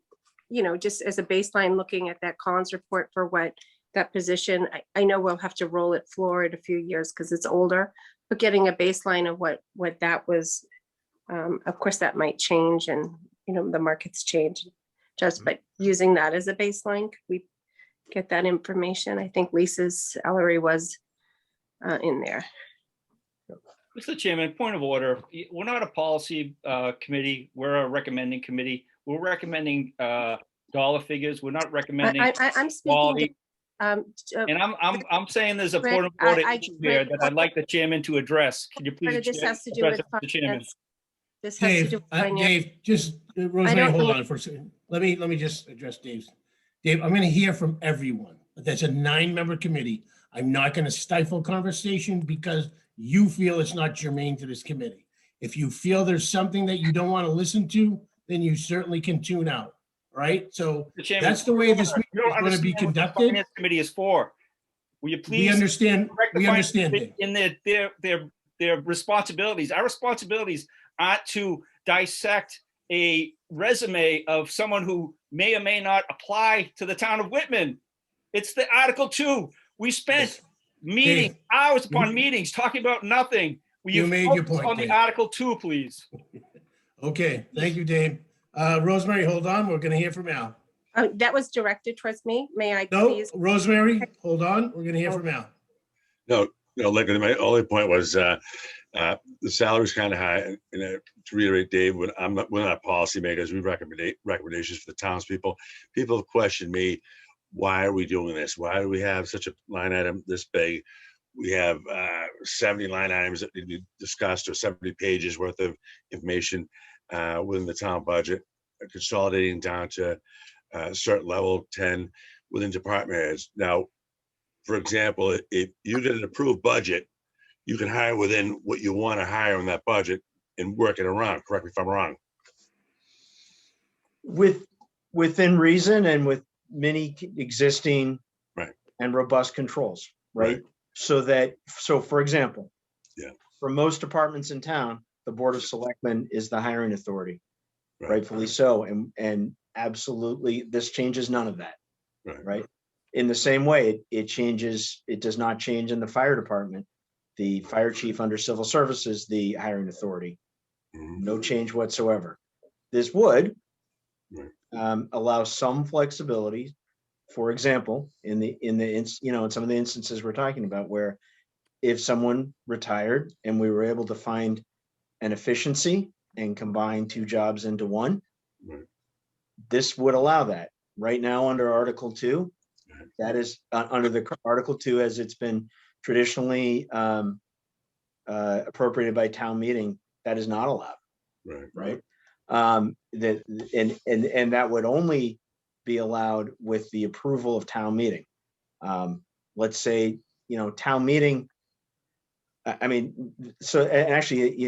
just as a baseline, looking at that Collins report for what that position, I know we'll have to roll it forward a few years because it's older, but getting a baseline of what that was, of course, that might change and, the markets change but using that as a baseline, could we get that information? I think Lisa's salary was in there. Mr. Chairman, point of order. We're not a policy committee. We're a recommending committee. We're recommending dollar figures. We're not recommending I'm speaking quality. to, And I'm saying there's a Rick, point of order I- issue here that I'd like the chairman to address. Can you please this has to do address with it, Mr. Chairman? finance. This has to do Dave, with finance. Dave, just, Rosemary, don't hold know- on for a second. Let me just address Dave's. Dave, I'm gonna hear from everyone. That's a 9-member committee. I'm not gonna stifle conversation because you feel it's not germane to this committee. If you feel there's something that you don't want to listen to, then you certainly can tune out, right? So Mr. Chairman, that's the way this you meeting don't is going to be understand what the conducted. Finance committee is for. Will you We please understand, correct the we finance understand, committee Dave. in their responsibilities? Our responsibilities aren't to dissect a resume of someone who may or may not apply to the town of Whitman. It's the Article 2. We spent meetings, hours upon meetings, talking about nothing. Will You made your focus point, on the Dave. Article 2, please? Okay, thank you, Dave. Rosemary, hold on. We're going to hear from Al. That was directed towards me. May I No, please? Rosemary, hold on. We're going to hear from Al. no, Lincoln, my only point was the salary's kind of high. And to reiterate, Dave, we're not policymakers. We recommend recommendations for the townspeople. People have questioned me, why are we doing this? Why do we have such a line item this big? We have 70 line items that need to be discussed, or 70 pages worth of information within the town budget, consolidating down to a certain level, 10 within department heads. Now, for example, if you get an approved budget, you can hire within what you want to hire in that budget and work it around. Correct me if I'm wrong. Within reason and with many existing Right. and robust controls, right? Right. So for example, Yeah. for most departments in town, the Board of Selectmen is the hiring authority, Right. rightfully so. And absolutely, this changes none of that, right? In the same way, it does not change in the fire department. The fire chief under civil services, the hiring authority, Mhm. no change whatsoever. This would Right. allow some flexibility. For example, in some of the instances we're talking about where if someone retired and we were able to find an efficiency and combine two jobs into one, Right. this would allow that. Right now, under Article 2, Right. that is under the Article 2 as it's been traditionally appropriated by town meeting, that is not allowed, Right. right? And that would only be allowed with the approval of town meeting. Let's say, town meeting, I mean, so and actually,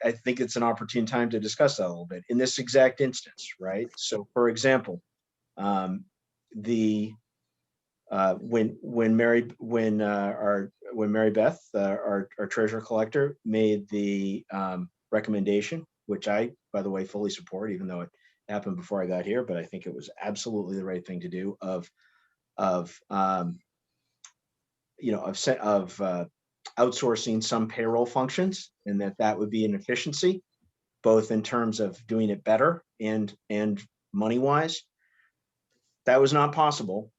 I think it's an opportune time to discuss that a little bit in this exact instance, right? So, for example, when Mary Beth, our treasurer collector, made the recommendation, which I, by the way, fully support, even though it happened before I got here, but I think it was absolutely the right thing to do of outsourcing some payroll functions, and that would be an efficiency, both in terms of doing it better and money wise. That was not possible.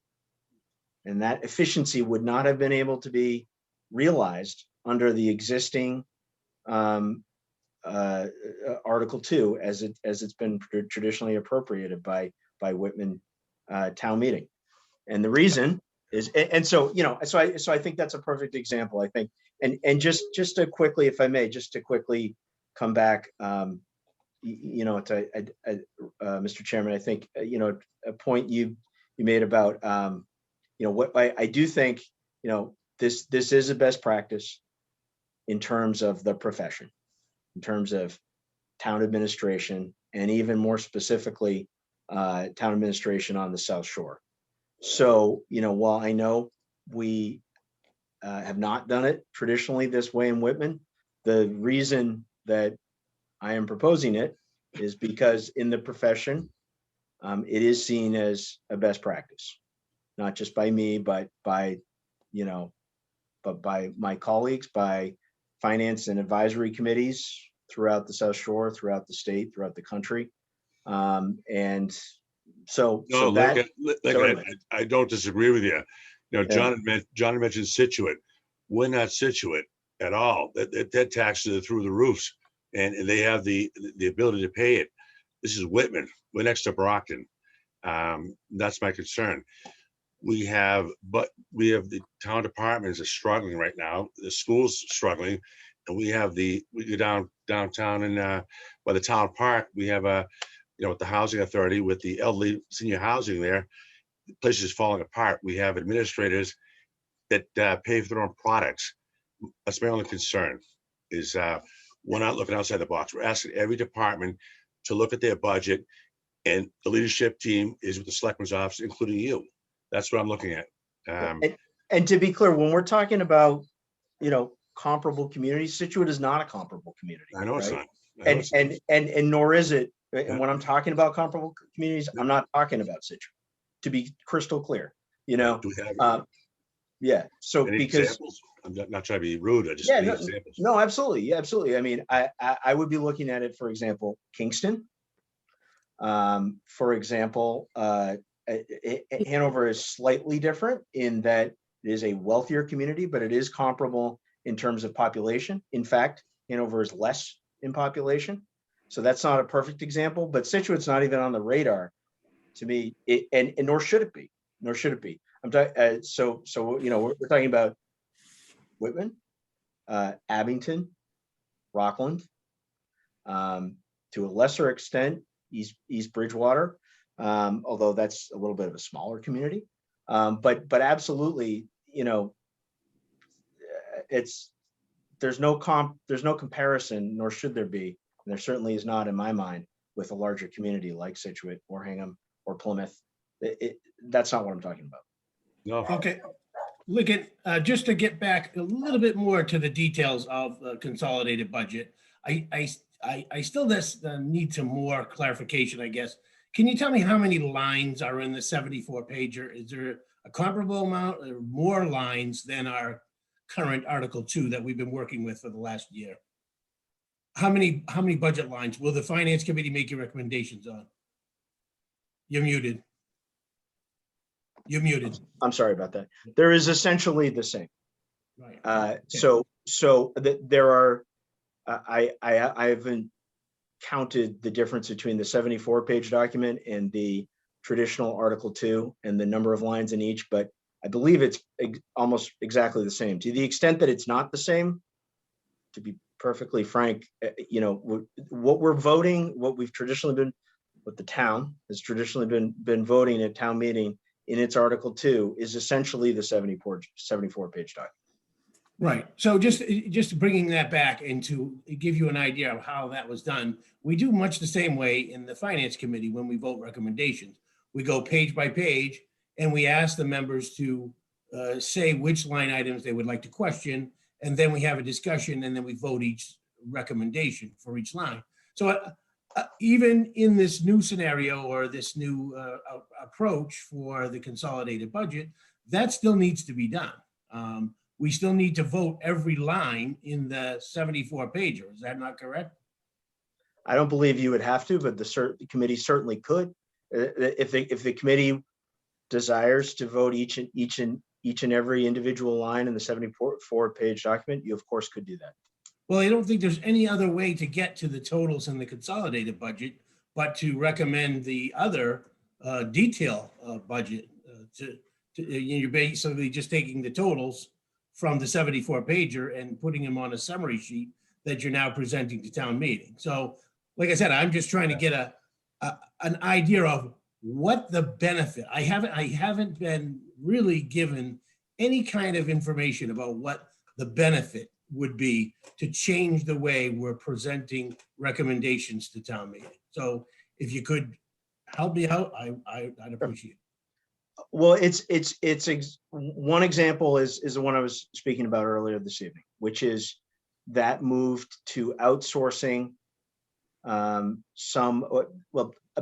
And that efficiency would not have been able to be realized under the existing Article 2 as it's been traditionally appropriated by Whitman town meeting. And the reason is, and so, so I think that's a perfect example, I think. And just to quickly, if I may, just to quickly come back, to Mr. Chairman, I think, a point you made about, what I do think, this is a best practice in terms of the profession, in terms of town administration, and even more specifically, town administration on the South Shore. So, while I know we have not done it traditionally this way in Whitman, the reason that I am proposing it is because in the profession, it is seen as a best practice, not just by me, but by my colleagues, by finance and advisory committees throughout the South Shore, throughout the state, throughout the country. And so I don't disagree with you. John had mentioned Situate. We're not Situate at all. That taxes are through the roofs, and they have the ability to pay it. This is Whitman. We're next to Brockton. That's my concern. We have the town departments are struggling right now. The school's struggling, and we go downtown and by the town park, we have with the housing authority, with the elderly senior housing there, the place is falling apart. We have administrators that pay for their own products. That's my only concern is we're not looking outside the box. We're asking every department to look at their budget, and the leadership team is with the selectman's office, including you. That's what I'm looking at. And to be clear, when we're talking about, comparable communities, Situate is not a comparable community. I know it's right? not. And nor is it. Yeah. And when I'm talking about comparable communities, I'm not talking about Situate, to be crystal clear, Do we have So any because examples? I'm not trying to be rude. I just yeah, need no, examples. no, absolutely. Yeah, absolutely. I mean, I would be looking at it, for example, Kingston. For example, Hanover is slightly different in that it is a wealthier community, but it is comparable in terms of population. In fact, Hanover is less in population. So that's not a perfect example, but Situate's not even on the radar to me, and nor should it be. I'm talking. So we're talking about Whitman, Abington, Rockland, to a lesser extent, East Bridgewater, although that's a little bit of a smaller community. But absolutely, there's no comparison, nor should there be. And there certainly is not in my mind with a larger community like Situate or Hingham or Plymouth. That's not what I'm talking about. No. Okay, Lincoln, just to get back a little bit more to the details of the consolidated budget, I still need some more clarification, I guess. Can you tell me how many lines are in the 74 pager? Is there a comparable amount or more lines than our current Article 2 that we've been working with for the last year? How many budget lines will the Finance Committee make your recommendations on? You're muted. I'm sorry about that. There is essentially the same. Right. There are, I haven't counted the difference between the 74-page document and the traditional Article 2 and the number of lines in each, but I believe it's almost exactly the same. To the extent that it's not the same, to be perfectly frank, what we're voting, what we've traditionally been, what the town has traditionally been voting at town meeting in its Article 2 is essentially the 74-page document. Right. So just bringing that back and to give you an idea of how that was done, we do much the same way in the Finance Committee when we vote recommendations. We go page by page and we ask the members to say which line items they would like to question. And then we have a discussion and then we vote each recommendation for each line. So even in this new scenario or this new approach for the consolidated budget, that still needs to be done. We still need to vote every line in the 74-pager. Is that not correct? I don't believe you would have to, but the committee certainly could. If the committee desires to vote each and every individual line in the 74-page document, you of course could do that. Well, I don't think there's any other way to get to the totals in the consolidated budget, but to recommend the other detail budget. You're basically just taking the totals from the 74-pager and putting them on a summary sheet that you're now presenting to town meeting. So, like I said, I'm just trying to get an idea of what the benefit. I haven't been really given any kind of information about what the benefit would be to change the way we're presenting recommendations to town meeting. So, if you could help me out, I'd appreciate it. Well, one example is the one I was speaking about earlier this evening, which is that moved to outsourcing a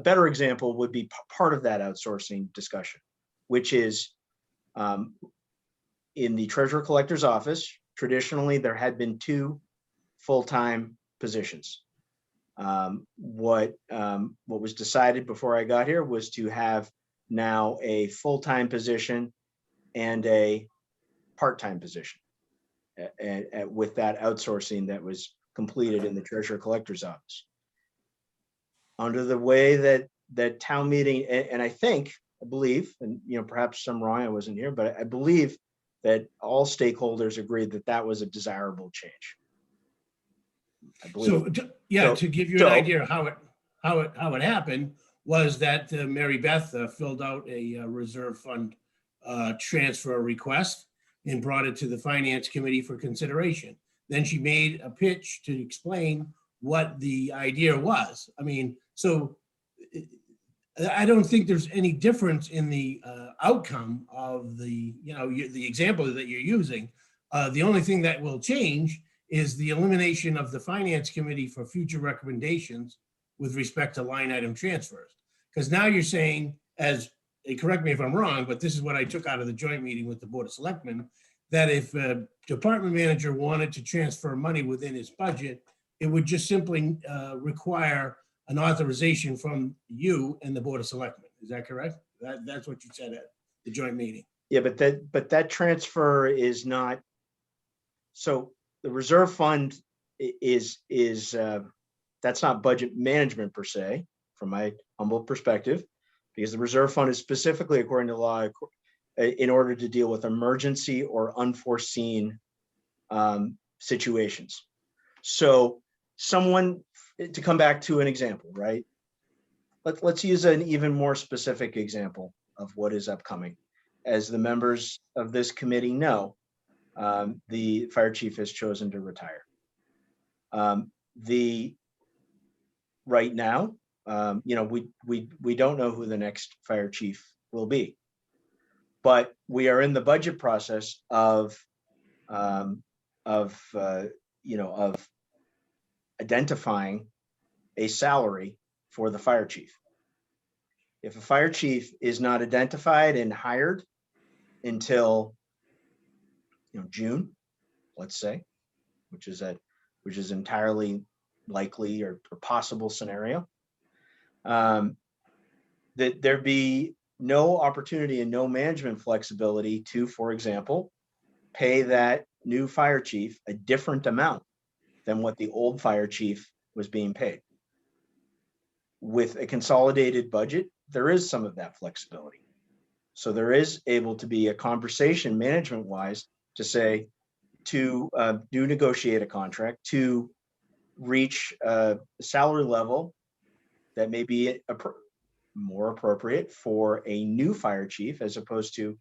better example would be part of that outsourcing discussion, which is in the treasurer collector's office. Traditionally, there had been 2 full-time positions. What was decided before I got here was to have now a full-time position and a part-time position with that outsourcing that was completed in the treasurer collector's office. Under the way that town meeting, and I believe, and perhaps I'm wrong, I wasn't here, but I believe that all stakeholders agreed that that was a desirable change. I believe. So to give you an idea of how it happened was that Mary Beth filled out a reserve fund transfer request and brought it to the Finance Committee for consideration. Then she made a pitch to explain what the idea was. I mean, so I don't think there's any difference in the outcome of the example that you're using. The only thing that will change is the elimination of the Finance Committee for future recommendations with respect to line item transfers. Because now you're saying, correct me if I'm wrong, but this is what I took out of the joint meeting with the Board of Selectmen, that if a department manager wanted to transfer money within his budget, it would just simply require an authorization from you and the Board of Selectmen. Is that correct? That's what you said at the joint meeting. Yeah, but that transfer is not. So the reserve fund is that's not budget management per se, from my humble perspective, because the reserve fund is specifically, according to law, in order to deal with emergency or unforeseen situations. So to come back to an example, right? Let's use an even more specific example of what is upcoming. As the members of this committee know, the fire chief has chosen to retire. Right now, we don't know who the next fire chief will be, but we are in the budget process of identifying a salary for the fire chief. If a fire chief is not identified and hired until June, let's say, which is entirely likely or possible scenario, that there be no opportunity and no management flexibility to, for example, pay that new fire chief a different amount than what the old fire chief was being paid. With a consolidated budget, there is some of that flexibility. So there is able to be a conversation management wise to say, to do negotiate a contract, to reach a salary level that may be more appropriate for a new fire chief as opposed to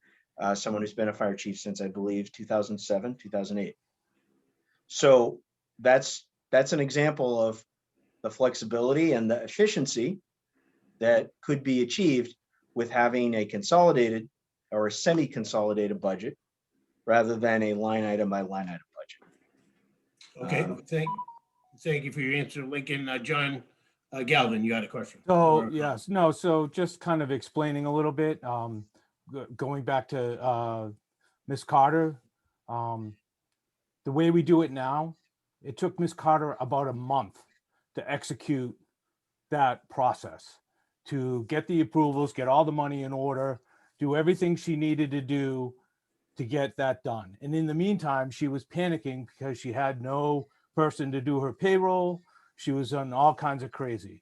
someone who's been a fire chief since, I believe, 2007, 2008. So that's an example of the flexibility and the efficiency that could be achieved with having a consolidated or a semi-consolidated budget rather than a line item by line item budget. Okay, thank you for your answer, Lincoln. John Galvin, you had a question? So, yes, no, so just kind of explaining a little bit, going back to Ms. Carter, the way we do it now, it took Ms. Carter about a month to execute that process, to get the approvals, get all the money in order, do everything she needed to do to get that done. And in the meantime, she was panicking because she had no person to do her payroll. She was on all kinds of crazy.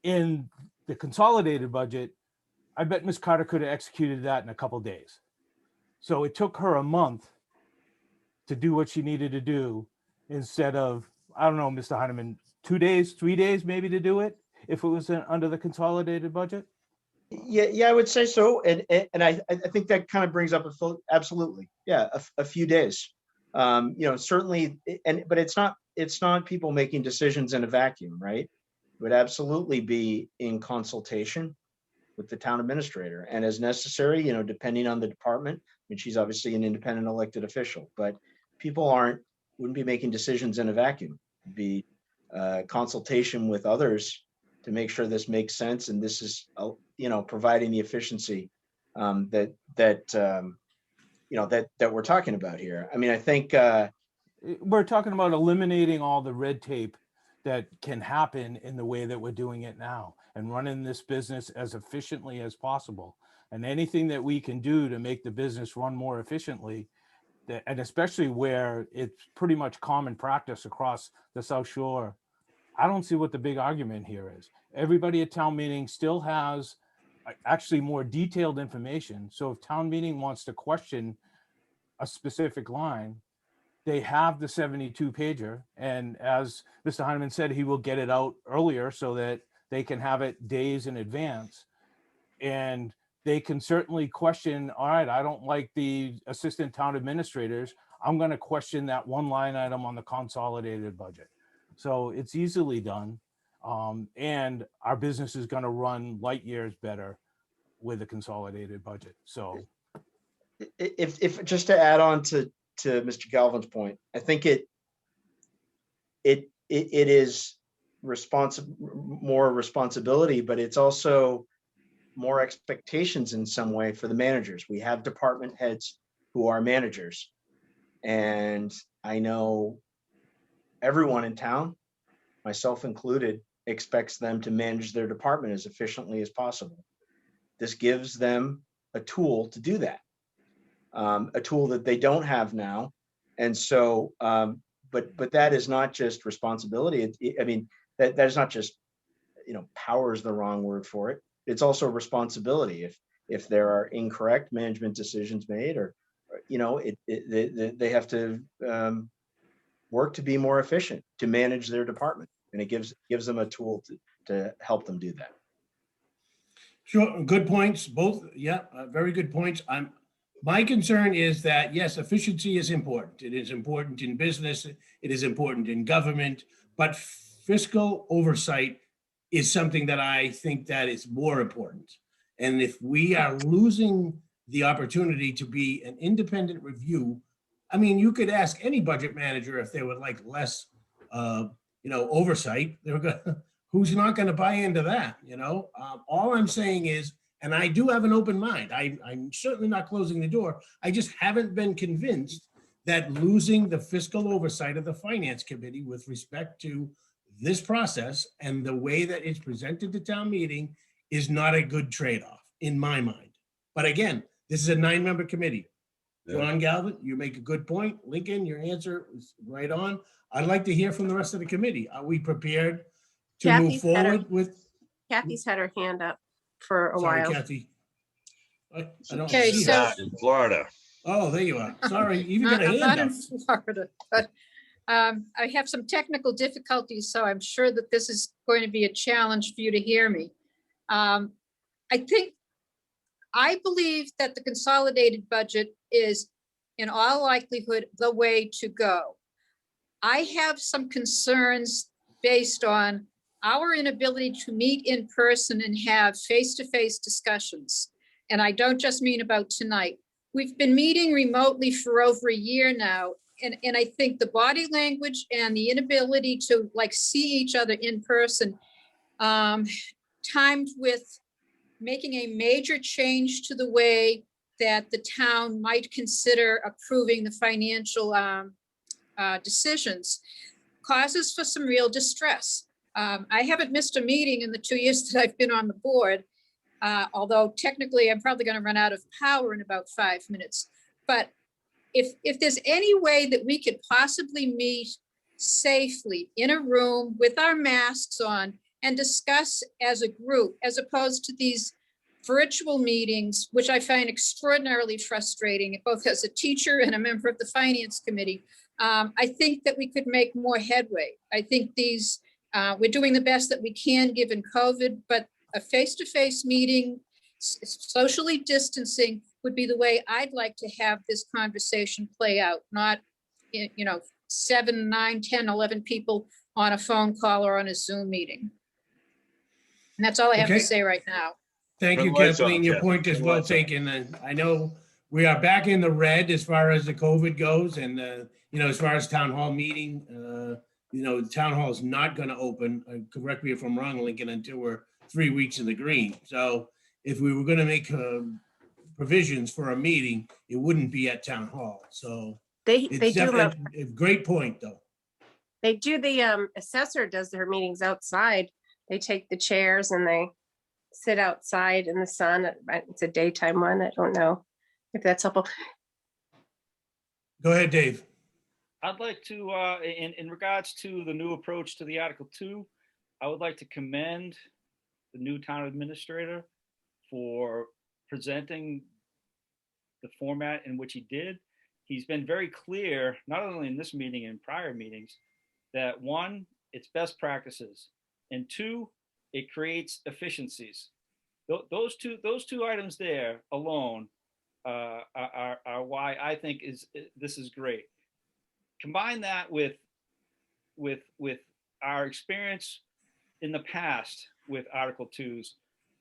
In the consolidated budget, I bet Ms. Carter could have executed that in a couple of days. So it took her a month to do what she needed to do instead of, I don't know, Mr. Heineman, 2 days, 3 days maybe to do it if it was under the consolidated budget? Yeah, I would say so. And I think that kind of brings up absolutely. Yeah, a few days. Certainly, but it's not people making decisions in a vacuum, right? It would absolutely be in consultation with the town administrator and as necessary, depending on the department. I mean, she's obviously an independent elected official, but people wouldn't be making decisions in a vacuum. It'd be consultation with others to make sure this makes sense and this is, providing the efficiency that we're talking about here. I mean, I think we're talking about eliminating all the red tape that can happen in the way that we're doing it now and running this business as efficiently as possible. And anything that we can do to make the business run more efficiently, and especially where it's pretty much common practice across the South Shore, I don't see what the big argument here is. Everybody at town meeting still has actually more detailed information. So if town meeting wants to question a specific line, they have the 72 pager. And as Mr. Heineman said, he will get it out earlier so that they can have it days in advance. And they can certainly question, all right, I don't like the assistant town administrators. I'm going to question that one line item on the consolidated budget. So it's easily done. And our business is going to run light years better with a consolidated budget. So if just to add on to Mr. Galvin's point, I think it is more responsibility, but it's also more expectations in some way for the managers. We have department heads who are managers, and I know everyone in town, myself included, expects them to manage their department as efficiently as possible. This gives them a tool to do that, a tool that they don't have now. And so, but that is not just responsibility. That is not just, power is the wrong word for it. It's also responsibility. If there are incorrect management decisions made, or they have to work to be more efficient, to manage their department, and it gives them a tool to help them do that. Sure, good points, both. Yeah, very good points. My concern is that, yes, efficiency is important. It is important in business. It is important in government, but fiscal oversight is something that I think that is more important. And if we are losing the opportunity to be an independent review, I mean, you could ask any budget manager if they would like less, oversight. Who's not going to buy into that? All I'm saying is, and I do have an open mind. I'm certainly not closing the door. I just haven't been convinced that losing the fiscal oversight of the finance committee with respect to this process and the way that it's presented to town meeting is not a good trade-off in my mind. But again, this is a 9-member committee. Yeah. John Galvin, you make a good point. Lincoln, your answer is right on. I'd like to hear from the rest of the committee. Are we prepared to move Kathy's had her- forward with? Kathy's had her hand up for a Sorry, while. Kathy. I don't Okay, see so- her. Not in Florida. Oh, there you are. Sorry, you even got a I'm hand not up. in Florida, but I have some technical difficulties, so I'm sure that this is going to be a challenge for you to hear me. I believe that the consolidated budget is in all likelihood the way to go. I have some concerns based on our inability to meet in person and have face-to-face discussions. And I don't just mean about tonight. We've been meeting remotely for over a year now. And I think the body language and the inability to like see each other in person, timed with making a major change to the way that the town might consider approving the financial decisions, causes for some real distress. I haven't missed a meeting in the 2 years that I've been on the board, although technically I'm probably going to run out of power in about 5 minutes. But if there's any way that we could possibly meet safely in a room with our masks on and discuss as a group, as opposed to these virtual meetings, which I find extraordinarily frustrating, both as a teacher and a member of the finance committee, I think that we could make more headway. I think we're doing the best that we can given COVID, but a face-to-face meeting, socially distancing would be the way I'd like to have this conversation play out, not, 7, 9, 10, 11 people on a phone call or on a Zoom meeting. And that's all I have to Okay. say right now. Thank you, Turn the lights on, Kathleen. Your Kathy. point is Turn the well lights on. taken. And I know we are back in the red as far as the COVID goes. And, as far as town hall meeting, the town hall is not going to open, correct me if I'm wrong, Lincoln, until we're 3 weeks in the green. So if we were going to make provisions for a meeting, it wouldn't be at town hall. So They it's do, definitely a great point, though. they do, the assessor does their meetings outside. They take the chairs and they sit outside in the sun. It's a daytime one. I don't know if that's helpful. Go ahead, Dave. I'd like to, in regards to the new approach to the Article 2, I would like to commend the new town administrator for presenting the format in which he did. He's been very clear, not only in this meeting and prior meetings, that one, it's best practices, and two, it creates efficiencies. Those two items there alone are why I think this is great. Combine that with our experience in the past with Article 2s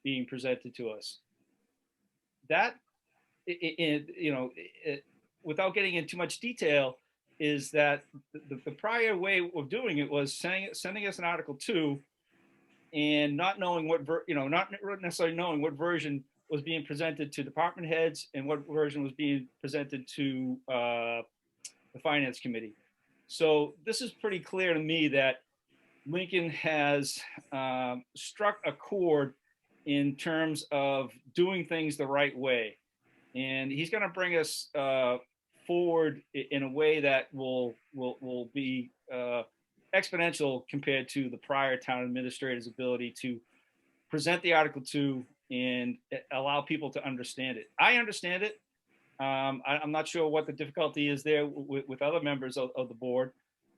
being presented to us. That, without getting into too much detail, is that the prior way of doing it was sending us an Article 2 and not knowing not necessarily knowing what version was being presented to department heads and what version was being presented to the finance committee. So this is pretty clear to me that Lincoln has struck a chord in terms of doing things the right way. And he's going to bring us forward in a way that will be exponential compared to the prior town administrator's ability to present the Article 2 and allow people to understand it. I understand it. I'm not sure what the difficulty is there with other members of the board,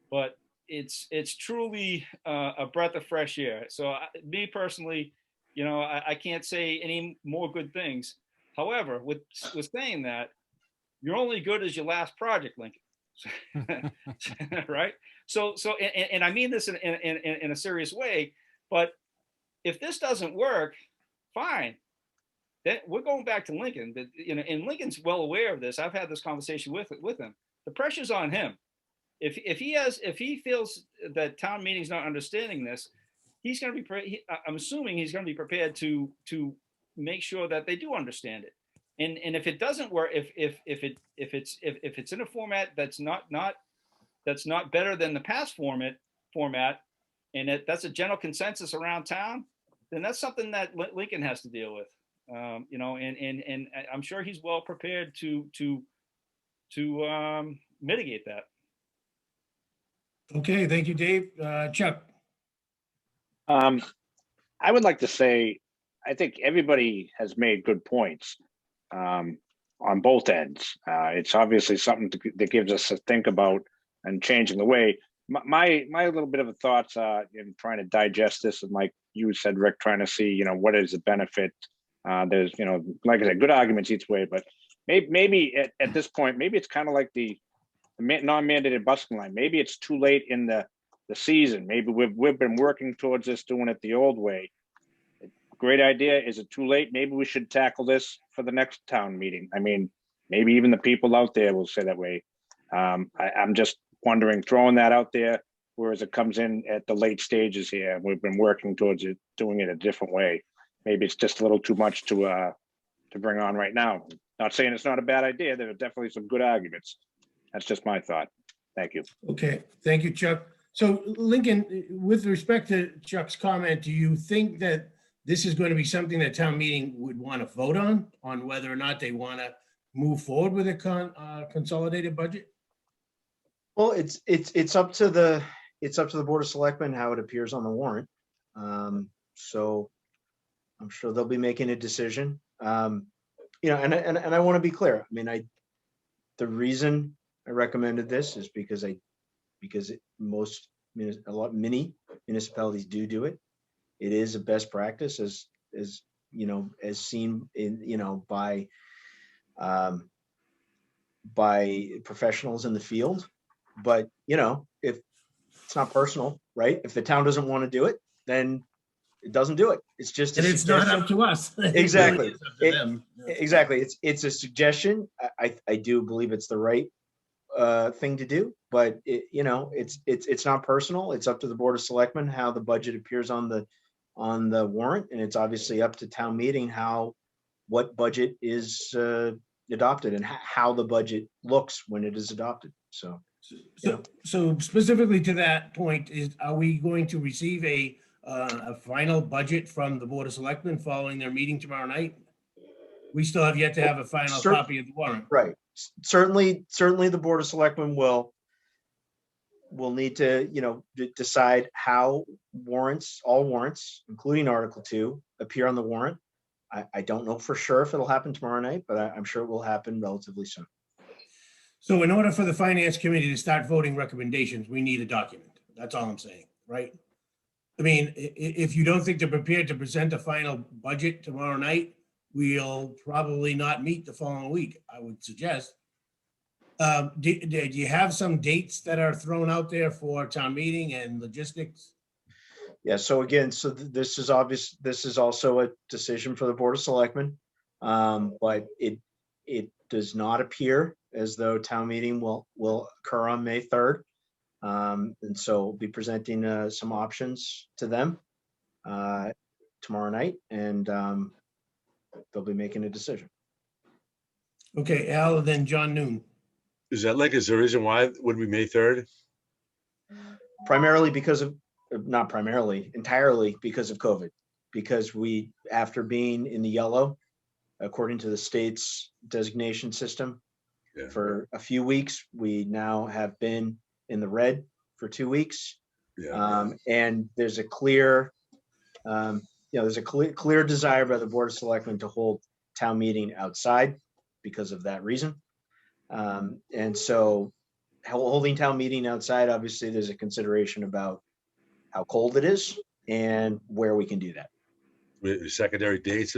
but it's truly a breath of fresh air. So me personally, I can't say any more good things. However, with saying that, you're only good as your last project, Lincoln. Right? So I mean this in a serious way, but if this doesn't work, fine. Then we're going back to Lincoln. And Lincoln's well aware of this. I've had this conversation with him. The pressure's on him. If he feels that town meeting's not understanding this, he's going to be. I'm assuming he's going to be prepared to make sure that they do understand it. And if it doesn't work, if it's in a format that's not better than the past format, and that's a general consensus around town, then that's something that Lincoln has to deal with. And I'm sure he's well prepared to to mitigate that. Okay, thank you, Dave. Chuck? I would like to say, I think everybody has made good points on both ends. It's obviously something that gives us to think about and changing the way. My little bit of a thoughts in trying to digest this, and like you said, Rick, trying to see, what is the benefit. There's, like I said, good arguments each way, but maybe at this point, maybe it's kind of like the non-mandated busking line. Maybe it's too late in the season. Maybe we've been working towards this, doing it the old way. Great idea. Is it too late? Maybe we should tackle this for the next town meeting. I mean, maybe even the people out there will say that way. I'm just wondering, throwing that out there, whereas it comes in at the late stages here. We've been working towards it, doing it a different way. Maybe it's just a little too much to bring on right now. Not saying it's not a bad idea. There are definitely some good arguments. That's just my thought. Thank you. Okay, thank you, Chuck. So Lincoln, with respect to Chuck's comment, do you think that this is going to be something that town meeting would want to vote on whether or not they want to move forward with a consolidated budget? Well, it's up to the Board of Selectmen how it appears on the warrant. So I'm sure they'll be making a decision. And I want to be clear. I mean, the reason I recommended this is because many municipalities do it. It is a best practice as seen in, by professionals in the field. But, if it's not personal, right? If the town doesn't want to do it, then it doesn't do it. It's just, And it's not up to us. Exactly. It really is up to them. Exactly. It's a suggestion. I do believe it's the right thing to do, but it's not personal. It's up to the Board of Selectmen how the budget appears on the warrant, and it's obviously up to town meeting what budget is adopted and how the budget looks when it is adopted. So specifically to that point, are we going to receive a final budget from the Board of Selectmen following their meeting tomorrow night? We still have yet to have a final copy of the warrant. Right. Certainly the Board of Selectmen will need to, decide how all warrants, including Article 2, appear on the warrant. I don't know for sure if it'll happen tomorrow night, but I'm sure it will happen relatively soon. So in order for the Finance Committee to start voting recommendations, we need a document. That's all I'm saying, right? I mean, if you don't think they're prepared to present a final budget tomorrow night, we'll probably not meet the following week, I would suggest. Do you have some dates that are thrown out there for town meeting and logistics? Yeah, so again, this is obvious. This is also a decision for the Board of Selectmen, but it does not appear as though town meeting will occur on May 3rd. And so we'll be presenting some options to them tomorrow night, and they'll be making a decision. Okay, Al, and then John Noon. Is there a reason why it would be May 3rd? Primarily entirely because of COVID, because after being in the yellow, according to the state's designation system, for a few weeks, we now have been in the red for 2 weeks. And there's a clear, clear desire by the Board of Selectmen to hold town meeting outside because of that reason. And so holding town meeting outside, obviously there's a consideration about how cold it is and where we can do that. With secondary dates?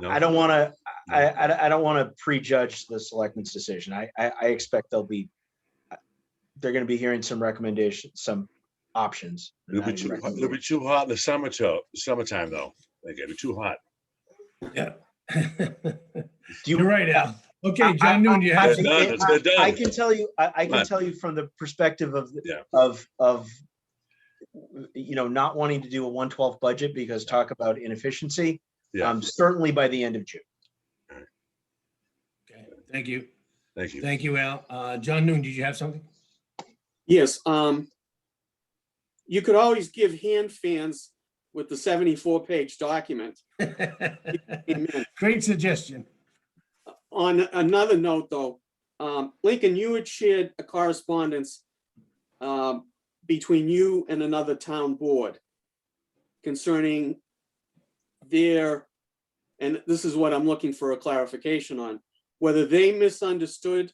No? I don't want to. I don't want to prejudge the selectmen's decision. I expect they're going to be hearing some recommendations, some options. It'll be too hot in the summertime, though. Like, it'll be too hot. Yeah. You're right, Al. Okay, John Noon, you have. I can tell you. I can tell you from the perspective of not wanting to do a 112 budget because talk about inefficiency. Certainly by the end of June. Okay, thank you. Thank you. Thank you, Al. John Noon, did you have something? Yes. You could always give hand fans with the 74-page document. Great suggestion. On another note, though, Lincoln, you had shared a correspondence between you and another town board concerning their, and this is what I'm looking for a clarification on, whether they misunderstood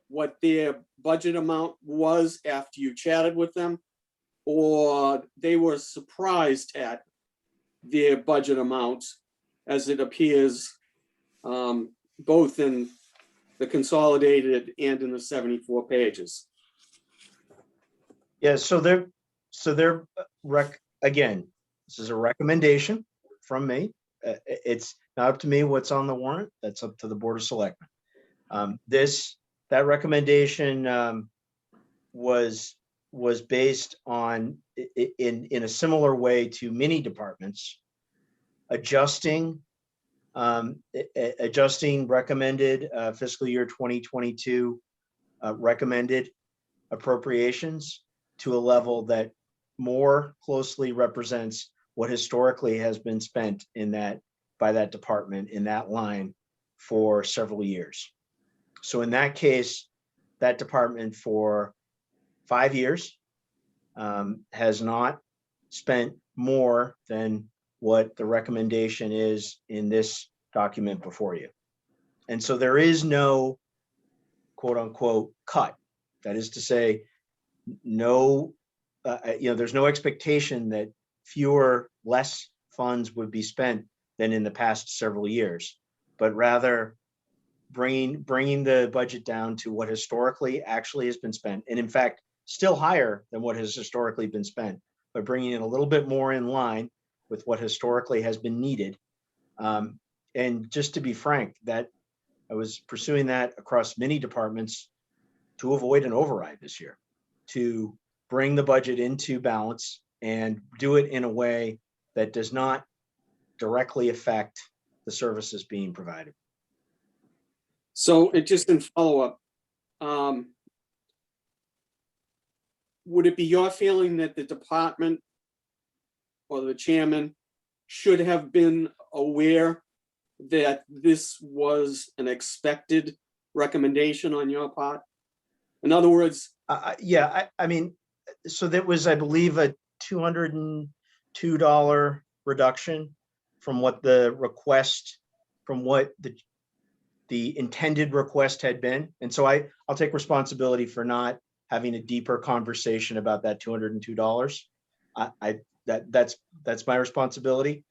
what their budget amount was after you chatted with them, or they were surprised at their budget amounts as it appears both in the consolidated and in the 74 pages. Yeah, so they're again, this is a recommendation from me. It's not up to me what's on the warrant. That's up to the Board of Selectmen. That recommendation was based on in a similar way to many departments, adjusting recommended fiscal year 2022 recommended appropriations to a level that more closely represents what historically has been spent by that department in that line for several years. So in that case, that department for 5 years has not spent more than what the recommendation is in this document before you. And so there is no quote unquote cut. That is to say, no, there's no expectation that less funds would be spent than in the past several years, but rather bringing the budget down to what historically actually has been spent. And in fact, still higher than what has historically been spent, but bringing it a little bit more in line with what historically has been needed. And just to be frank, that I was pursuing that across many departments to avoid an override this year, to bring the budget into balance and do it in a way that does not directly affect the services being provided. So it just in follow-up, would it be your feeling that the department or the chairman should have been aware that this was an expected recommendation on your part? In other words, yeah, I mean, so that was, I believe, a $202 reduction from what the request, from what the intended request had been. And so I'll take responsibility for not having a deeper conversation about that $202. That's my responsibility.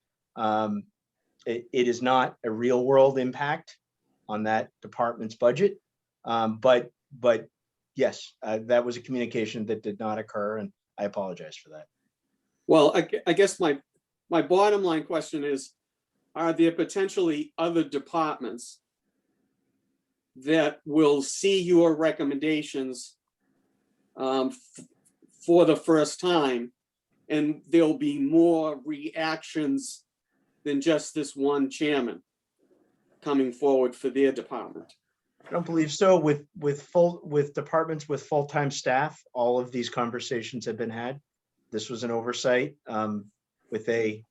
It is not a real world impact on that department's budget. But yes, that was a communication that did not occur, and I apologize for that. well, I guess my bottom line question is, are there potentially other departments that will see your recommendations for the first time, and there'll be more reactions than just this one chairman coming forward for their department? I don't believe so. With departments with full-time staff, all of these conversations have been had. This was an oversight with I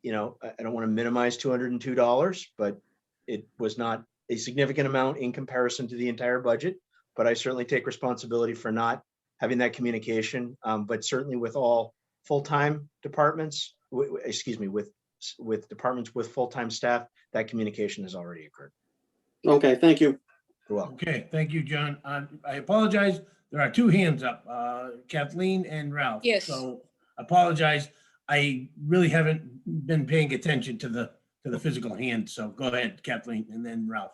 don't want to minimize $202, but it was not a significant amount in comparison to the entire budget. But I certainly take responsibility for not having that communication. But certainly with all full-time departments, with departments with full-time staff, that communication has already occurred. Okay, thank you. You're welcome. Okay, thank you, John. I apologize. There are two hands up, Kathleen and Ralph. Yes. So apologize. I really haven't been paying attention to the physical hand. So go ahead, Kathleen, and then Ralph.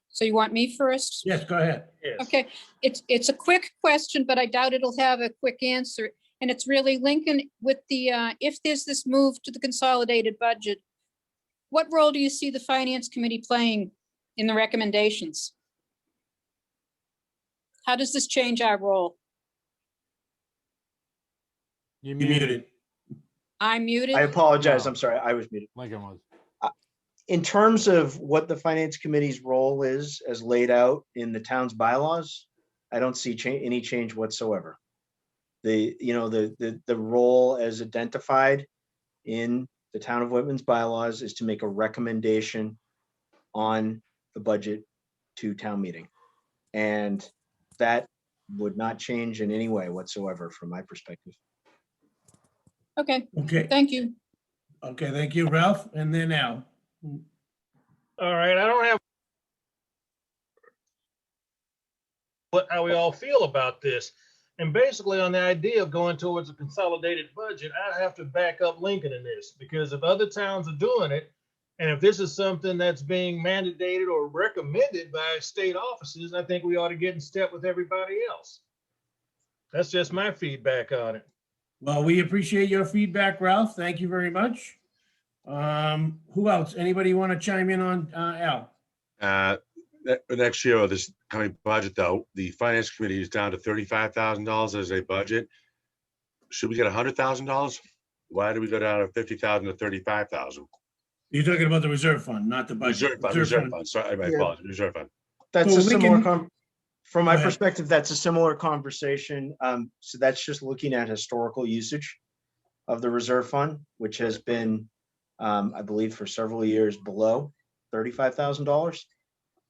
So you want me first? Yes, go ahead. Okay, it's a quick question, but I doubt it'll have a quick answer. And it's really, Lincoln, with the, if there's this move to the consolidated budget, what role do you see the finance committee playing in the recommendations? How does this change our role? You You muted. I'm muted. I apologize. No. I'm sorry. I was muted. Lincoln was. In terms of what the finance committee's role is as laid out in the town's bylaws, I don't see any change whatsoever. The role as identified in the town of Whitman's bylaws is to make a recommendation on the budget to town meeting. And that would not change in any way whatsoever from my perspective. Okay, Okay, thank you. okay, thank you, Ralph, and then Al. All right, I don't have how we all feel about this. And basically on the idea of going towards a consolidated budget, I have to back up Lincoln in this, because if other towns are doing it, and if this is something that's being mandated or recommended by state offices, I think we ought to get in step with everybody else. That's just my feedback on it. Well, we appreciate your feedback, Ralph. Thank you very much. Who else? Anybody want to chime in on Al? Next year, or this coming budget, though, the finance committee is down to $35,000 as a budget. Should we get $100,000? Why do we go down to 50,000 to 35,000? You're talking about the reserve fund, not the budget. Reserve fund. Sorry, my Yeah. apologies. Reserve fund. That's So a similar, Lincoln- from my Go ahead. perspective, that's a similar conversation. So that's just looking at historical usage of the reserve fund, which has been, I believe, for several years below $35,000.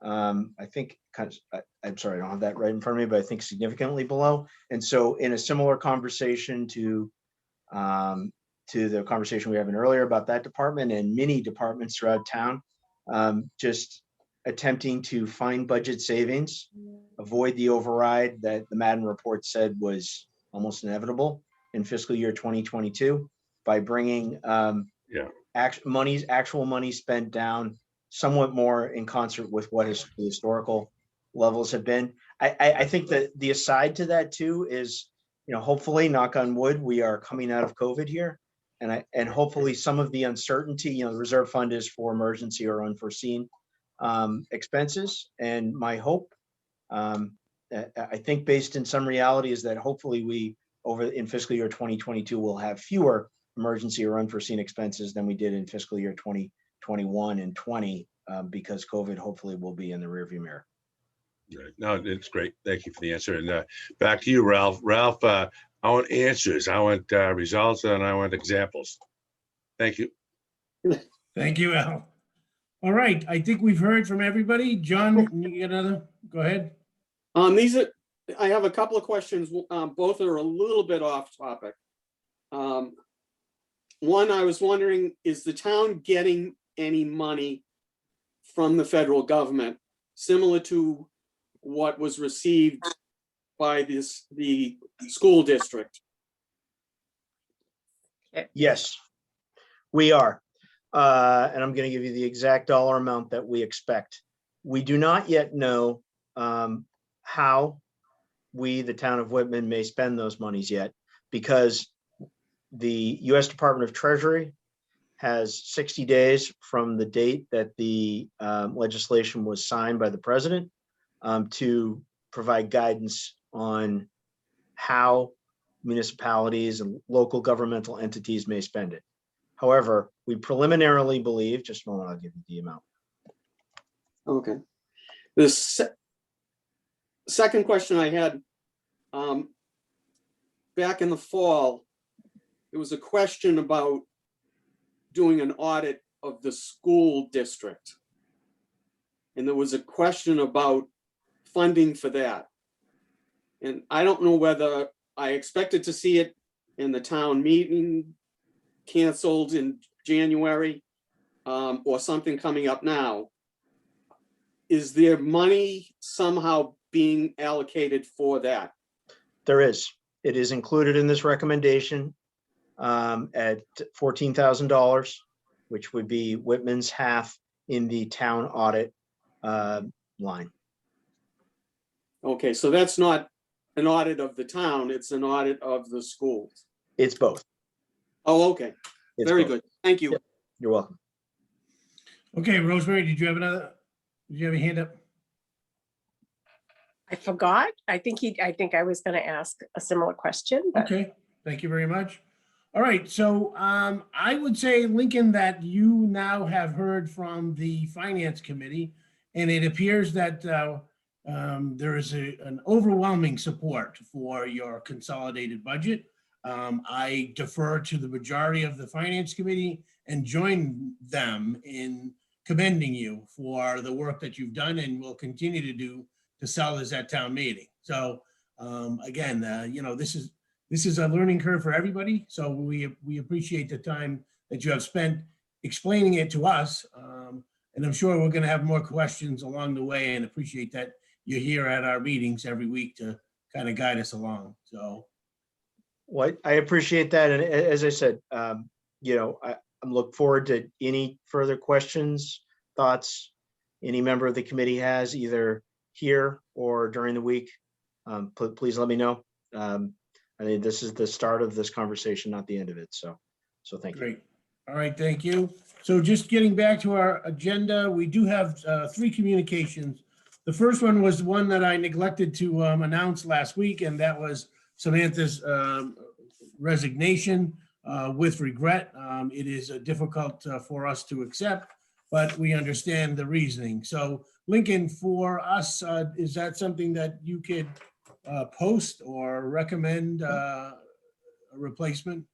I think I'm sorry, I don't have that right in front of me, but I think significantly below. And so in a similar conversation to the conversation we were having earlier about that department and many departments throughout town, just attempting to find budget savings, avoid the override that the Madden report said was almost inevitable in fiscal year 2022 by bringing actual money spent down somewhat more in concert with what the historical levels have been. I think that the aside to that too is, hopefully, knock on wood, we are coming out of COVID here. And hopefully some of the uncertainty, the reserve fund is for emergency or unforeseen expenses. And my hope, I think based in some reality, is that hopefully we in fiscal year 2022 will have fewer emergency or unforeseen expenses than we did in fiscal year 2021 and 20 because COVID hopefully will be in the rearview mirror. Right. No, it's great. Thank you for the answer. And back to you, Ralph. Ralph, I want answers. I want results, and I want examples. Thank you. Thank you, Al. All right, I think we've heard from everybody. John, you get another? Go ahead. I have a couple of questions. Both are a little bit off topic. One, I was wondering, is the town getting any money from the federal government similar to what was received by the school district? Yes, we are. And I'm going to give you the exact dollar amount that we expect. We do not yet know how we, the town of Whitman, may spend those monies yet, because the U.S. Department of Treasury has 60 days from the date that the legislation was signed by the president to provide guidance on how municipalities and local governmental entities may spend it. However, we preliminarily believe, just a moment, I'll give you the amount. Okay. The second question I had, back in the fall, there was a question about doing an audit of the school district. And there was a question about funding for that. And I don't know whether I expected to see it in the town meeting canceled in January or something coming up now. Is there money somehow being allocated for that? There is. It is included in this recommendation at $14,000, which would be Whitman's half in the town audit line. Okay, so that's not an audit of the town, it's an audit of the schools. It's both. Oh, okay, It's very both. good. Thank you. Yep. You're welcome. Okay, Rosemary, did you have a hand up? I forgot. I think I was going to ask a similar question. But Okay, thank you very much. All right, so I would say, Lincoln, that you now have heard from the Finance Committee, and it appears that there is an overwhelming support for your consolidated budget. I defer to the majority of the Finance Committee and join them in commending you for the work that you've done and will continue to do to sell this at town meeting. So again, this is a learning curve for everybody. So we appreciate the time that you have spent explaining it to us. And I'm sure we're going to have more questions along the way, and appreciate that you're here at our meetings every week to kind of guide us along. So. Well, I appreciate that. And as I said, I'm looking forward to any further questions, thoughts any member of the committee has, either here or during the week. Please let me know. I mean, this is the start of this conversation, not the end of it. So thank you. Great. All right, thank you. So just getting back to our agenda, we do have 3 communications. The first one was one that I neglected to announce last week, and that was Samantha's resignation with regret. It is difficult for us to accept, but we understand the reasoning. So Lincoln, for us, is that something that you could post or recommend a replacement?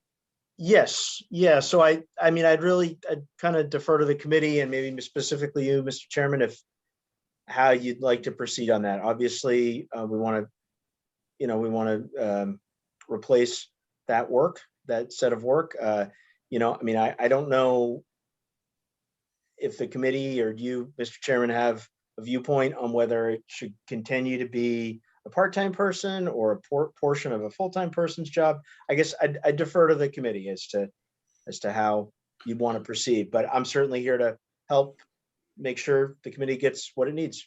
Yes. Yeah. So I mean, I'd kind of defer to the committee and maybe specifically you, Mr. Chairman, if how you'd like to proceed on that. Obviously, we want to replace that set of work. I mean, I don't know if the committee or you, Mr. Chairman, have a viewpoint on whether it should continue to be a part-time person or a portion of a full-time person's job. I guess I defer to the committee as to how you want to proceed, but I'm certainly here to help make sure the committee gets what it needs.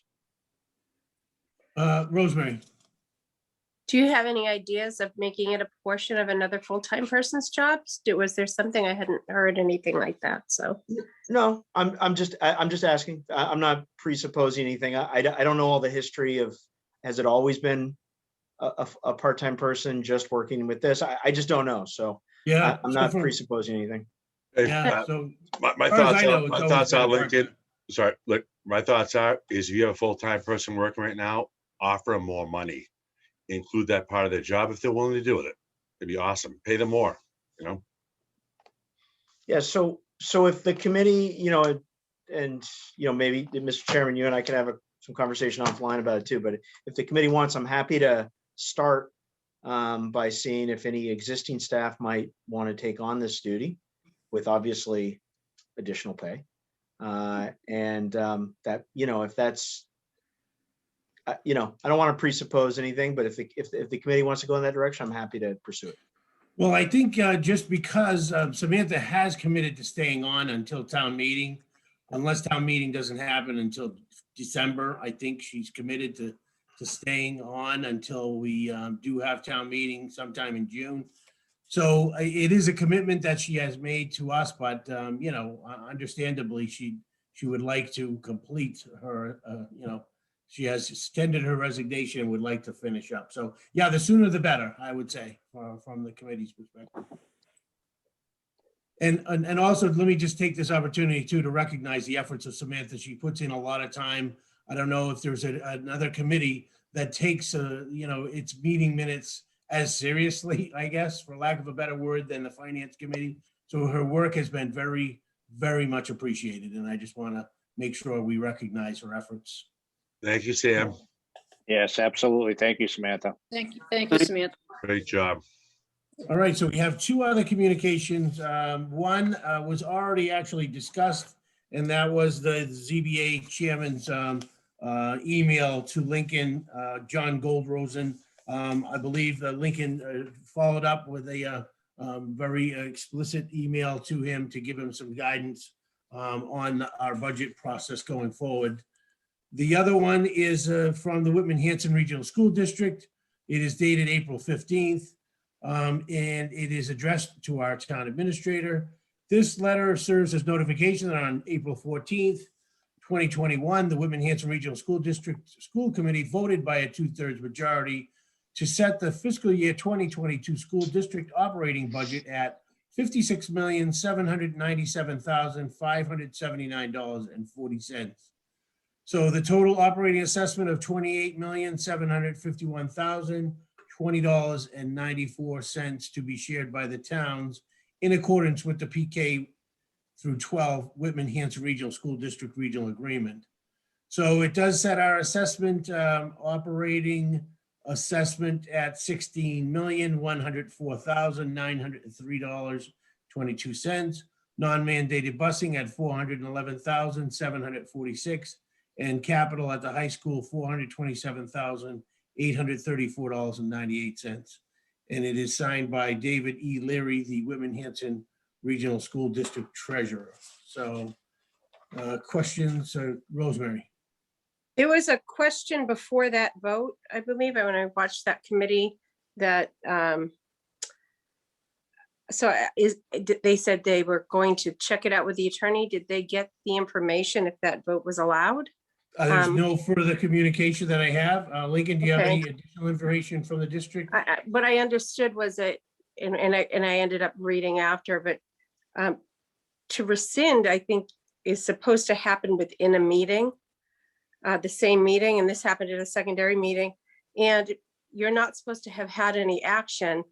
Rosemary. Do you have any ideas of making it a portion of another full-time person's jobs? Was there something? I hadn't heard anything like that, so. No, I'm just asking. I'm not presupposing anything. I don't know all the history of, has it always been a part-time person just working with this? I just don't know. So Yeah, I'm not presupposing anything. Yeah, so My as far as thoughts I know, are, it's my always thoughts been are, a Lincoln, part-time. sorry, look, my thoughts are, is if you have a full-time person working right now, offer them more money. Include that part of their job if they're willing to do it. It'd be awesome. Pay them more, Yeah. So if the committee, and maybe Mr. Chairman, you and I can have some conversation offline about it too. But if the committee wants, I'm happy to start by seeing if any existing staff might want to take on this duty with obviously additional pay. And that, if that's, I don't want to presuppose anything, but if the committee wants to go in that direction, I'm happy to pursue it. Well, I think just because Samantha has committed to staying on until town meeting, unless town meeting doesn't happen until December, I think she's committed to staying on until we do have town meeting sometime in June. So it is a commitment that she has made to us, but understandably, she would like to complete her, she has extended her resignation and would like to finish up. So yeah, the sooner the better, I would say, from the committee's perspective. And also, let me just take this opportunity too to recognize the efforts of Samantha. She puts in a lot of time. I don't know if there's another committee that takes its meeting minutes as seriously, I guess, for lack of a better word, than the finance committee. So her work has been very, very much appreciated. And I just want to make sure we recognize her efforts. Thank you, Sam. Yes, absolutely. Thank you, Samantha. Thank you, Samantha. Great job. All right, so we have 2 other communications. One was already actually discussed, and that was the ZBA chairman's email to Lincoln, John Goldrosen. I believe Lincoln followed up with a very explicit email to him to give him some guidance on our budget process going forward. The other one is from the Whitman-Hanson Regional School District. It is dated April 15th, and it is addressed to our town administrator. This letter serves as notification that on April 14th, 2021, the Whitman-Hanson Regional School District School Committee voted by a 2/3 majority to set the fiscal year 2022 school district operating budget at $56,797,579.40. So the total operating assessment of $28,751,020.94 to be shared by the towns in accordance with the PK through 12 Whitman Hanson Regional School District Regional Agreement. So it does set our assessment, operating assessment at $16,104,903.22. Non-mandated busing at $411,746, and capital at the high school, $427,834.98. And it is signed by David E. Leary, the Whitman Hanson Regional School District Treasurer. So questions, Rosemary? There was a question before that vote, I believe, when I watched that committee, that they said they were going to check it out with the attorney. Did they get the information if that vote was allowed? There's no further communication that I have. Lincoln, do you have Okay. any additional information from the district? What I understood was that, and I ended up reading after, but to rescind, I think, is supposed to happen within a meeting, the same meeting, and this happened at a secondary meeting, and you're not supposed to have had any action.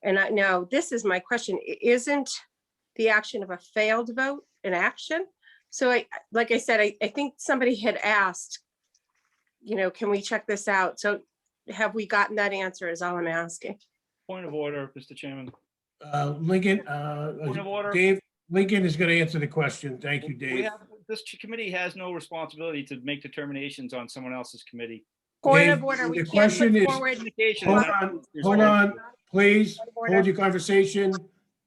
And now this is my question: isn't the action of a failed vote an action? So like I said, I think somebody had asked, can we check this out? So have we gotten that answer is all I'm asking. Point of order, Mr. Chairman. Lincoln, Point of order. Dave, Lincoln is going to answer the question. Thank you, We Dave. have, this committee has no responsibility to make determinations on someone else's committee. Point Dave, of order, we the can't question put is- forward. Communication. Hold on, please Point of order. hold your conversation.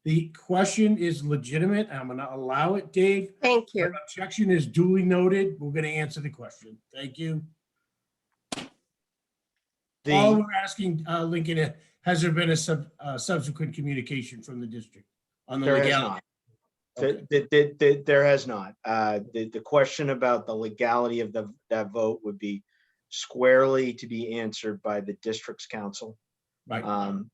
The question is legitimate. I'm going to allow it, Dave. Thank you. The objection is duly noted. We're going to answer the question. Thank you. All The, we're asking, Lincoln, has there been a subsequent communication from the district on the there has legality? not. There has not. The question about the legality of that vote would be squarely to be answered by the district's council. Right. I'm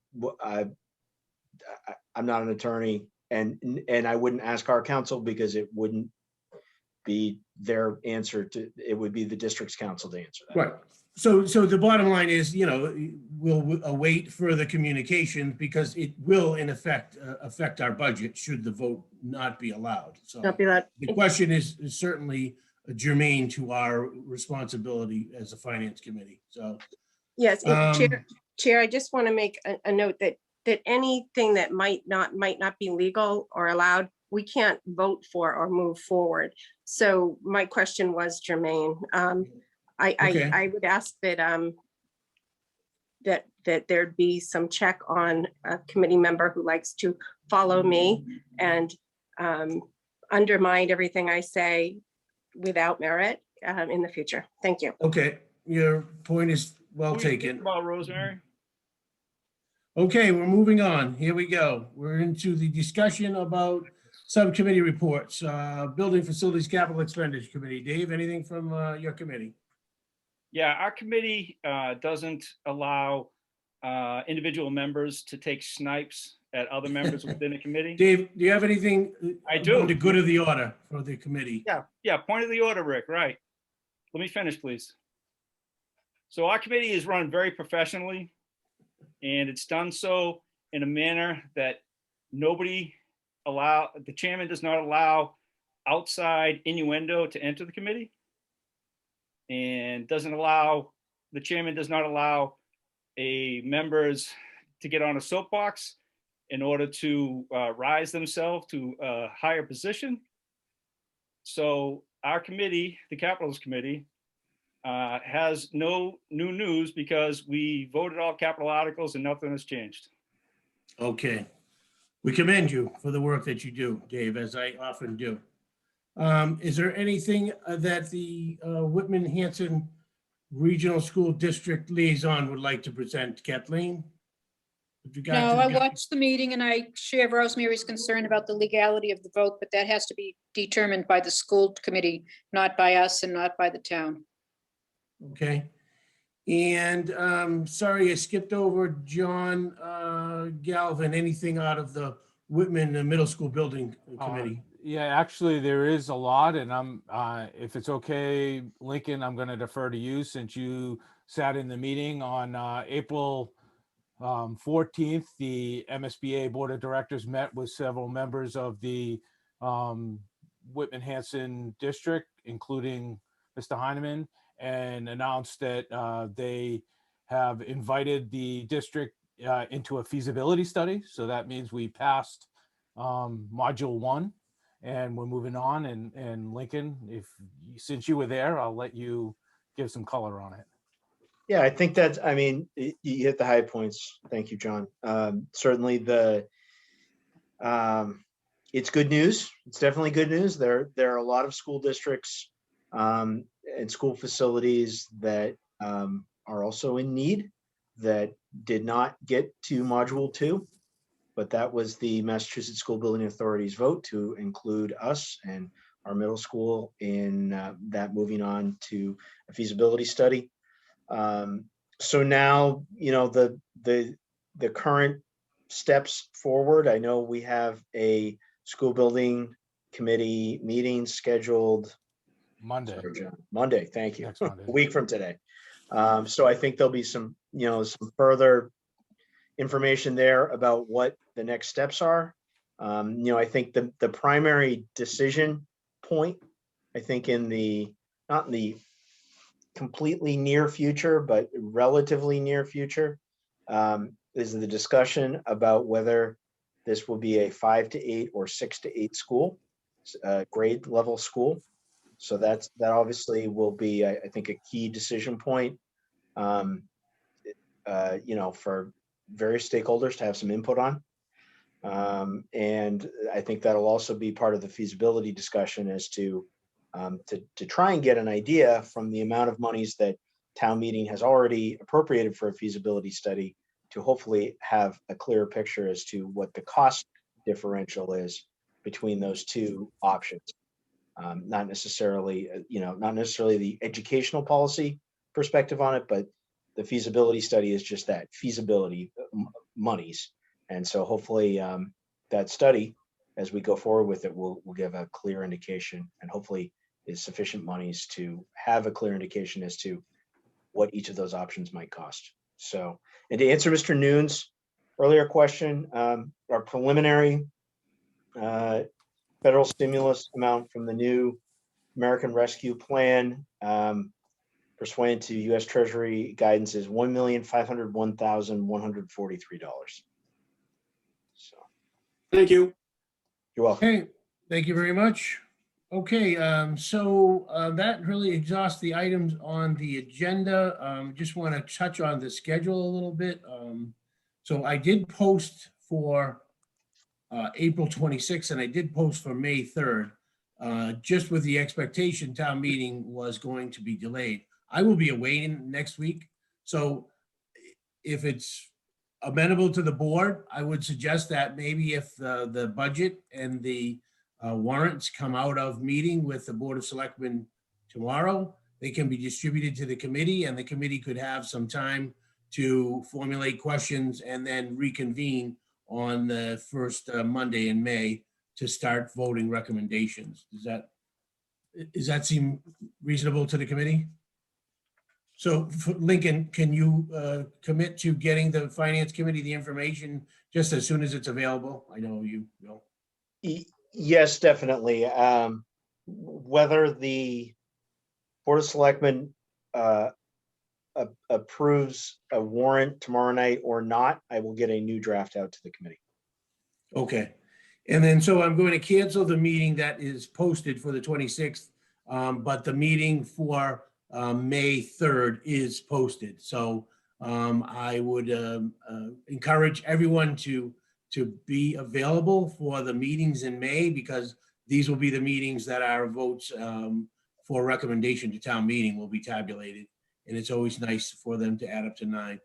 not an attorney, and I wouldn't ask our council because it wouldn't be their answer to, it would be the district's council to answer that. Right. So the bottom line is, we'll await further communication because it will in effect affect our budget should the vote not be allowed. So Not be allowed. the question is certainly germane to our responsibility as a finance committee. So Yes, Chair, I just want to make a note that anything that might not be legal or allowed, we can't vote for or move forward. So my question was germane. Okay. I would ask that that there'd be some check on a committee member who likes to follow me and undermine everything I say without merit in the future. Thank you. okay, your point is well What do you think taken. about Rosemary? Okay, we're moving on. Here we go. We're into the discussion about subcommittee reports. Building Facilities Capital Expenditure Committee. Dave, anything from your committee? Yeah, our committee doesn't allow individual members to take snipes at other members within a committee. Dave, do you have anything? I do. On the good of the order for the committee? Yeah, point of the order, Rick, right. Let me finish, please. So our committee is run very professionally, and it's done so in a manner that the chairman does not allow outside innuendo to enter the committee, and the chairman does not allow members to get on a soapbox in order to rise themselves to a higher position. So our committee, the Capitals Committee, has no new news because we voted all capital articles and nothing has changed. Okay. We commend you for the work that you do, Dave, as I often do. Is there anything that the Whitman Hanson Regional School District Liaison would like to present? Kathleen? With regard No, to I the- watched the meeting and I share Rosemary's concern about the legality of the vote, but that has to be determined by the school committee, not by us and not by the town. Okay. And sorry, I skipped over John Galvin. Anything out of the Whitman Middle School Building Committee? Yeah, actually, there is a lot, and if it's okay, Lincoln, I'm going to defer to you since you sat in the meeting on April 14th. The MSBA Board of Directors met with several members of the Whitman Hanson District, including Mr. Heineman, and announced that they have invited the district into a feasibility study. So that means we passed module 1 and we're moving on. And Lincoln, since you were there, I'll let you give some color on it. Yeah, I think that's, I mean, you hit the high points. Thank you, John. Certainly it's good news. It's definitely good news. There are a lot of school districts and school facilities that are also in need that did not get to module 2, but that was the Massachusetts School Building Authority's vote to include us and our middle school in that moving on to a feasibility study. So now, you know, the current steps forward, I know we have a school building committee meeting scheduled Monday. Sorry, John. Monday, thank you. Next Monday. A week from today. So I think there'll be some, you know, some further information there about what the next steps are. You know, I think the primary decision point, I think not in the completely near future, but relatively near future, is the discussion about whether this will be a 5 to 8 or 6 to 8 school, grade level school. So that obviously will be, I think, a key decision point, you know, for various stakeholders to have some input on. And I think that'll also be part of the feasibility discussion as to try and get an idea from the amount of monies that town meeting has already appropriated for a feasibility study to hopefully have a clearer picture as to what the cost differential is between those two options. Not necessarily, you know, not necessarily the educational policy perspective on it, but the feasibility study is just that, feasibility monies. And so hopefully that study, as we go forward with it, will give a clear indication and hopefully is sufficient monies to have a clear indication as to what each of those options might cost. So, and to answer Mr. Noon's earlier question, our preliminary federal stimulus amount from the new American Rescue Plan, pursuant to U.S. Treasury guidance, is $1,501,143. So, Thank you. you're welcome. Okay, thank you very much. Okay, so that really exhausts the items on the agenda. Just want to touch on the schedule a little bit. So I did post for April 26th, and I did post for May 3rd, just with the expectation town meeting was going to be delayed. I will be away next week, so if it's amenable to the board, I would suggest that maybe if the budget and the warrants come out of meeting with the Board of Selectmen tomorrow, they can be distributed to the committee, and the committee could have some time to formulate questions and then reconvene on the first Monday in May to start voting recommendations. Does that seem reasonable to the committee? So Lincoln, can you commit to getting the Finance Committee the information just as soon as it's available? I know you will. Yes, definitely. Whether the Board of Selectmen approves a warrant tomorrow night or not, I will get a new draft out to the committee. Okay. And then, so I'm going to cancel the meeting that is posted for the 26th, but the meeting for May 3rd is posted. So I would encourage everyone to be available for the meetings in May, because these will be the meetings that our votes for recommendation to town meeting will be tabulated. And it's always nice for them to add up to 9.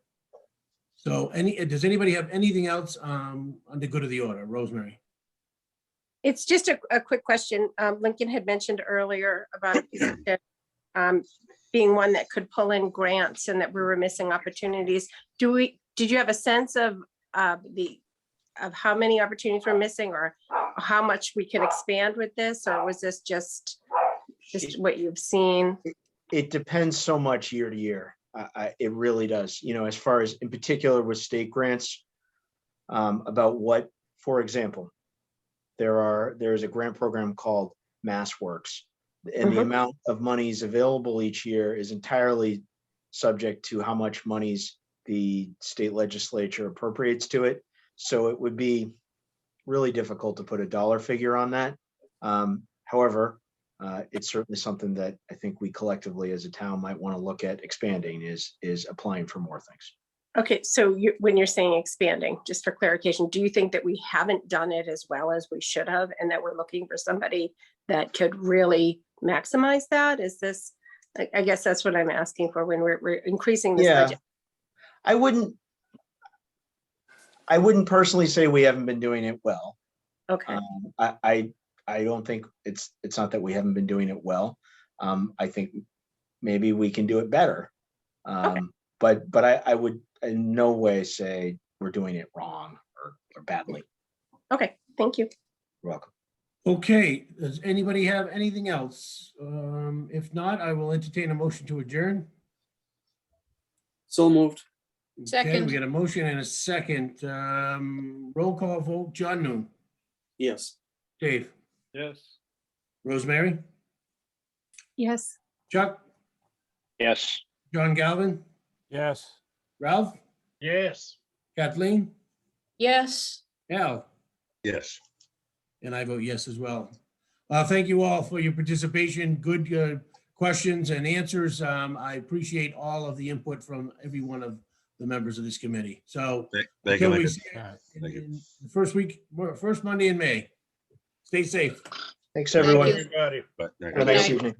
So does anybody have anything else on the good of the order? Rosemary? It's just a quick question. Lincoln had mentioned earlier about being one that could pull in grants and that we were missing opportunities. Did you have a sense of how many opportunities we're missing, or how much we can expand with this, or was this just what you've seen? It depends so much year to year. It really does. You know, as far as in particular with state grants, about what, for example, there is a grant program called MassWorks. And the Mhm. amount of monies available each year is entirely subject to how much monies the state legislature appropriates to it. So it would be really difficult to put a dollar figure on that. However, it's certainly something that I think we collectively as a town might want to look at expanding is applying for more things. Okay, so when you're saying expanding, just for clarification, do you think that we haven't done it as well as we should have, and that we're looking for somebody that could really maximize that? Is this, I guess that's what I'm asking for when we're increasing this Yeah. budget. I wouldn't personally say we haven't been doing it well. Okay, I don't think it's not that we haven't been doing it well. I think maybe we can do it better. But I would in no way say we're doing it wrong or badly. okay, thank you. You're welcome. Okay, does anybody have anything else? If not, I will entertain a motion to adjourn. So moved. Okay, Second. we got a motion and a second. Roll call vote, John Noon, Yes. Dave, Yes. Rosemary, Yes. Chuck, Yes. John Galvin, Yes. Ralph, Yes. Kathleen, Yes. Al, Yes. and I vote yes as well. Thank you all for your participation. Good questions and answers. I appreciate all of the input from every one of the members of this committee. So Thank you, until we Lincoln. see you Thank you. in the first Monday in May. Stay safe. Thanks, Thank everyone. you. Everybody. But, Have a nice Good night. evening.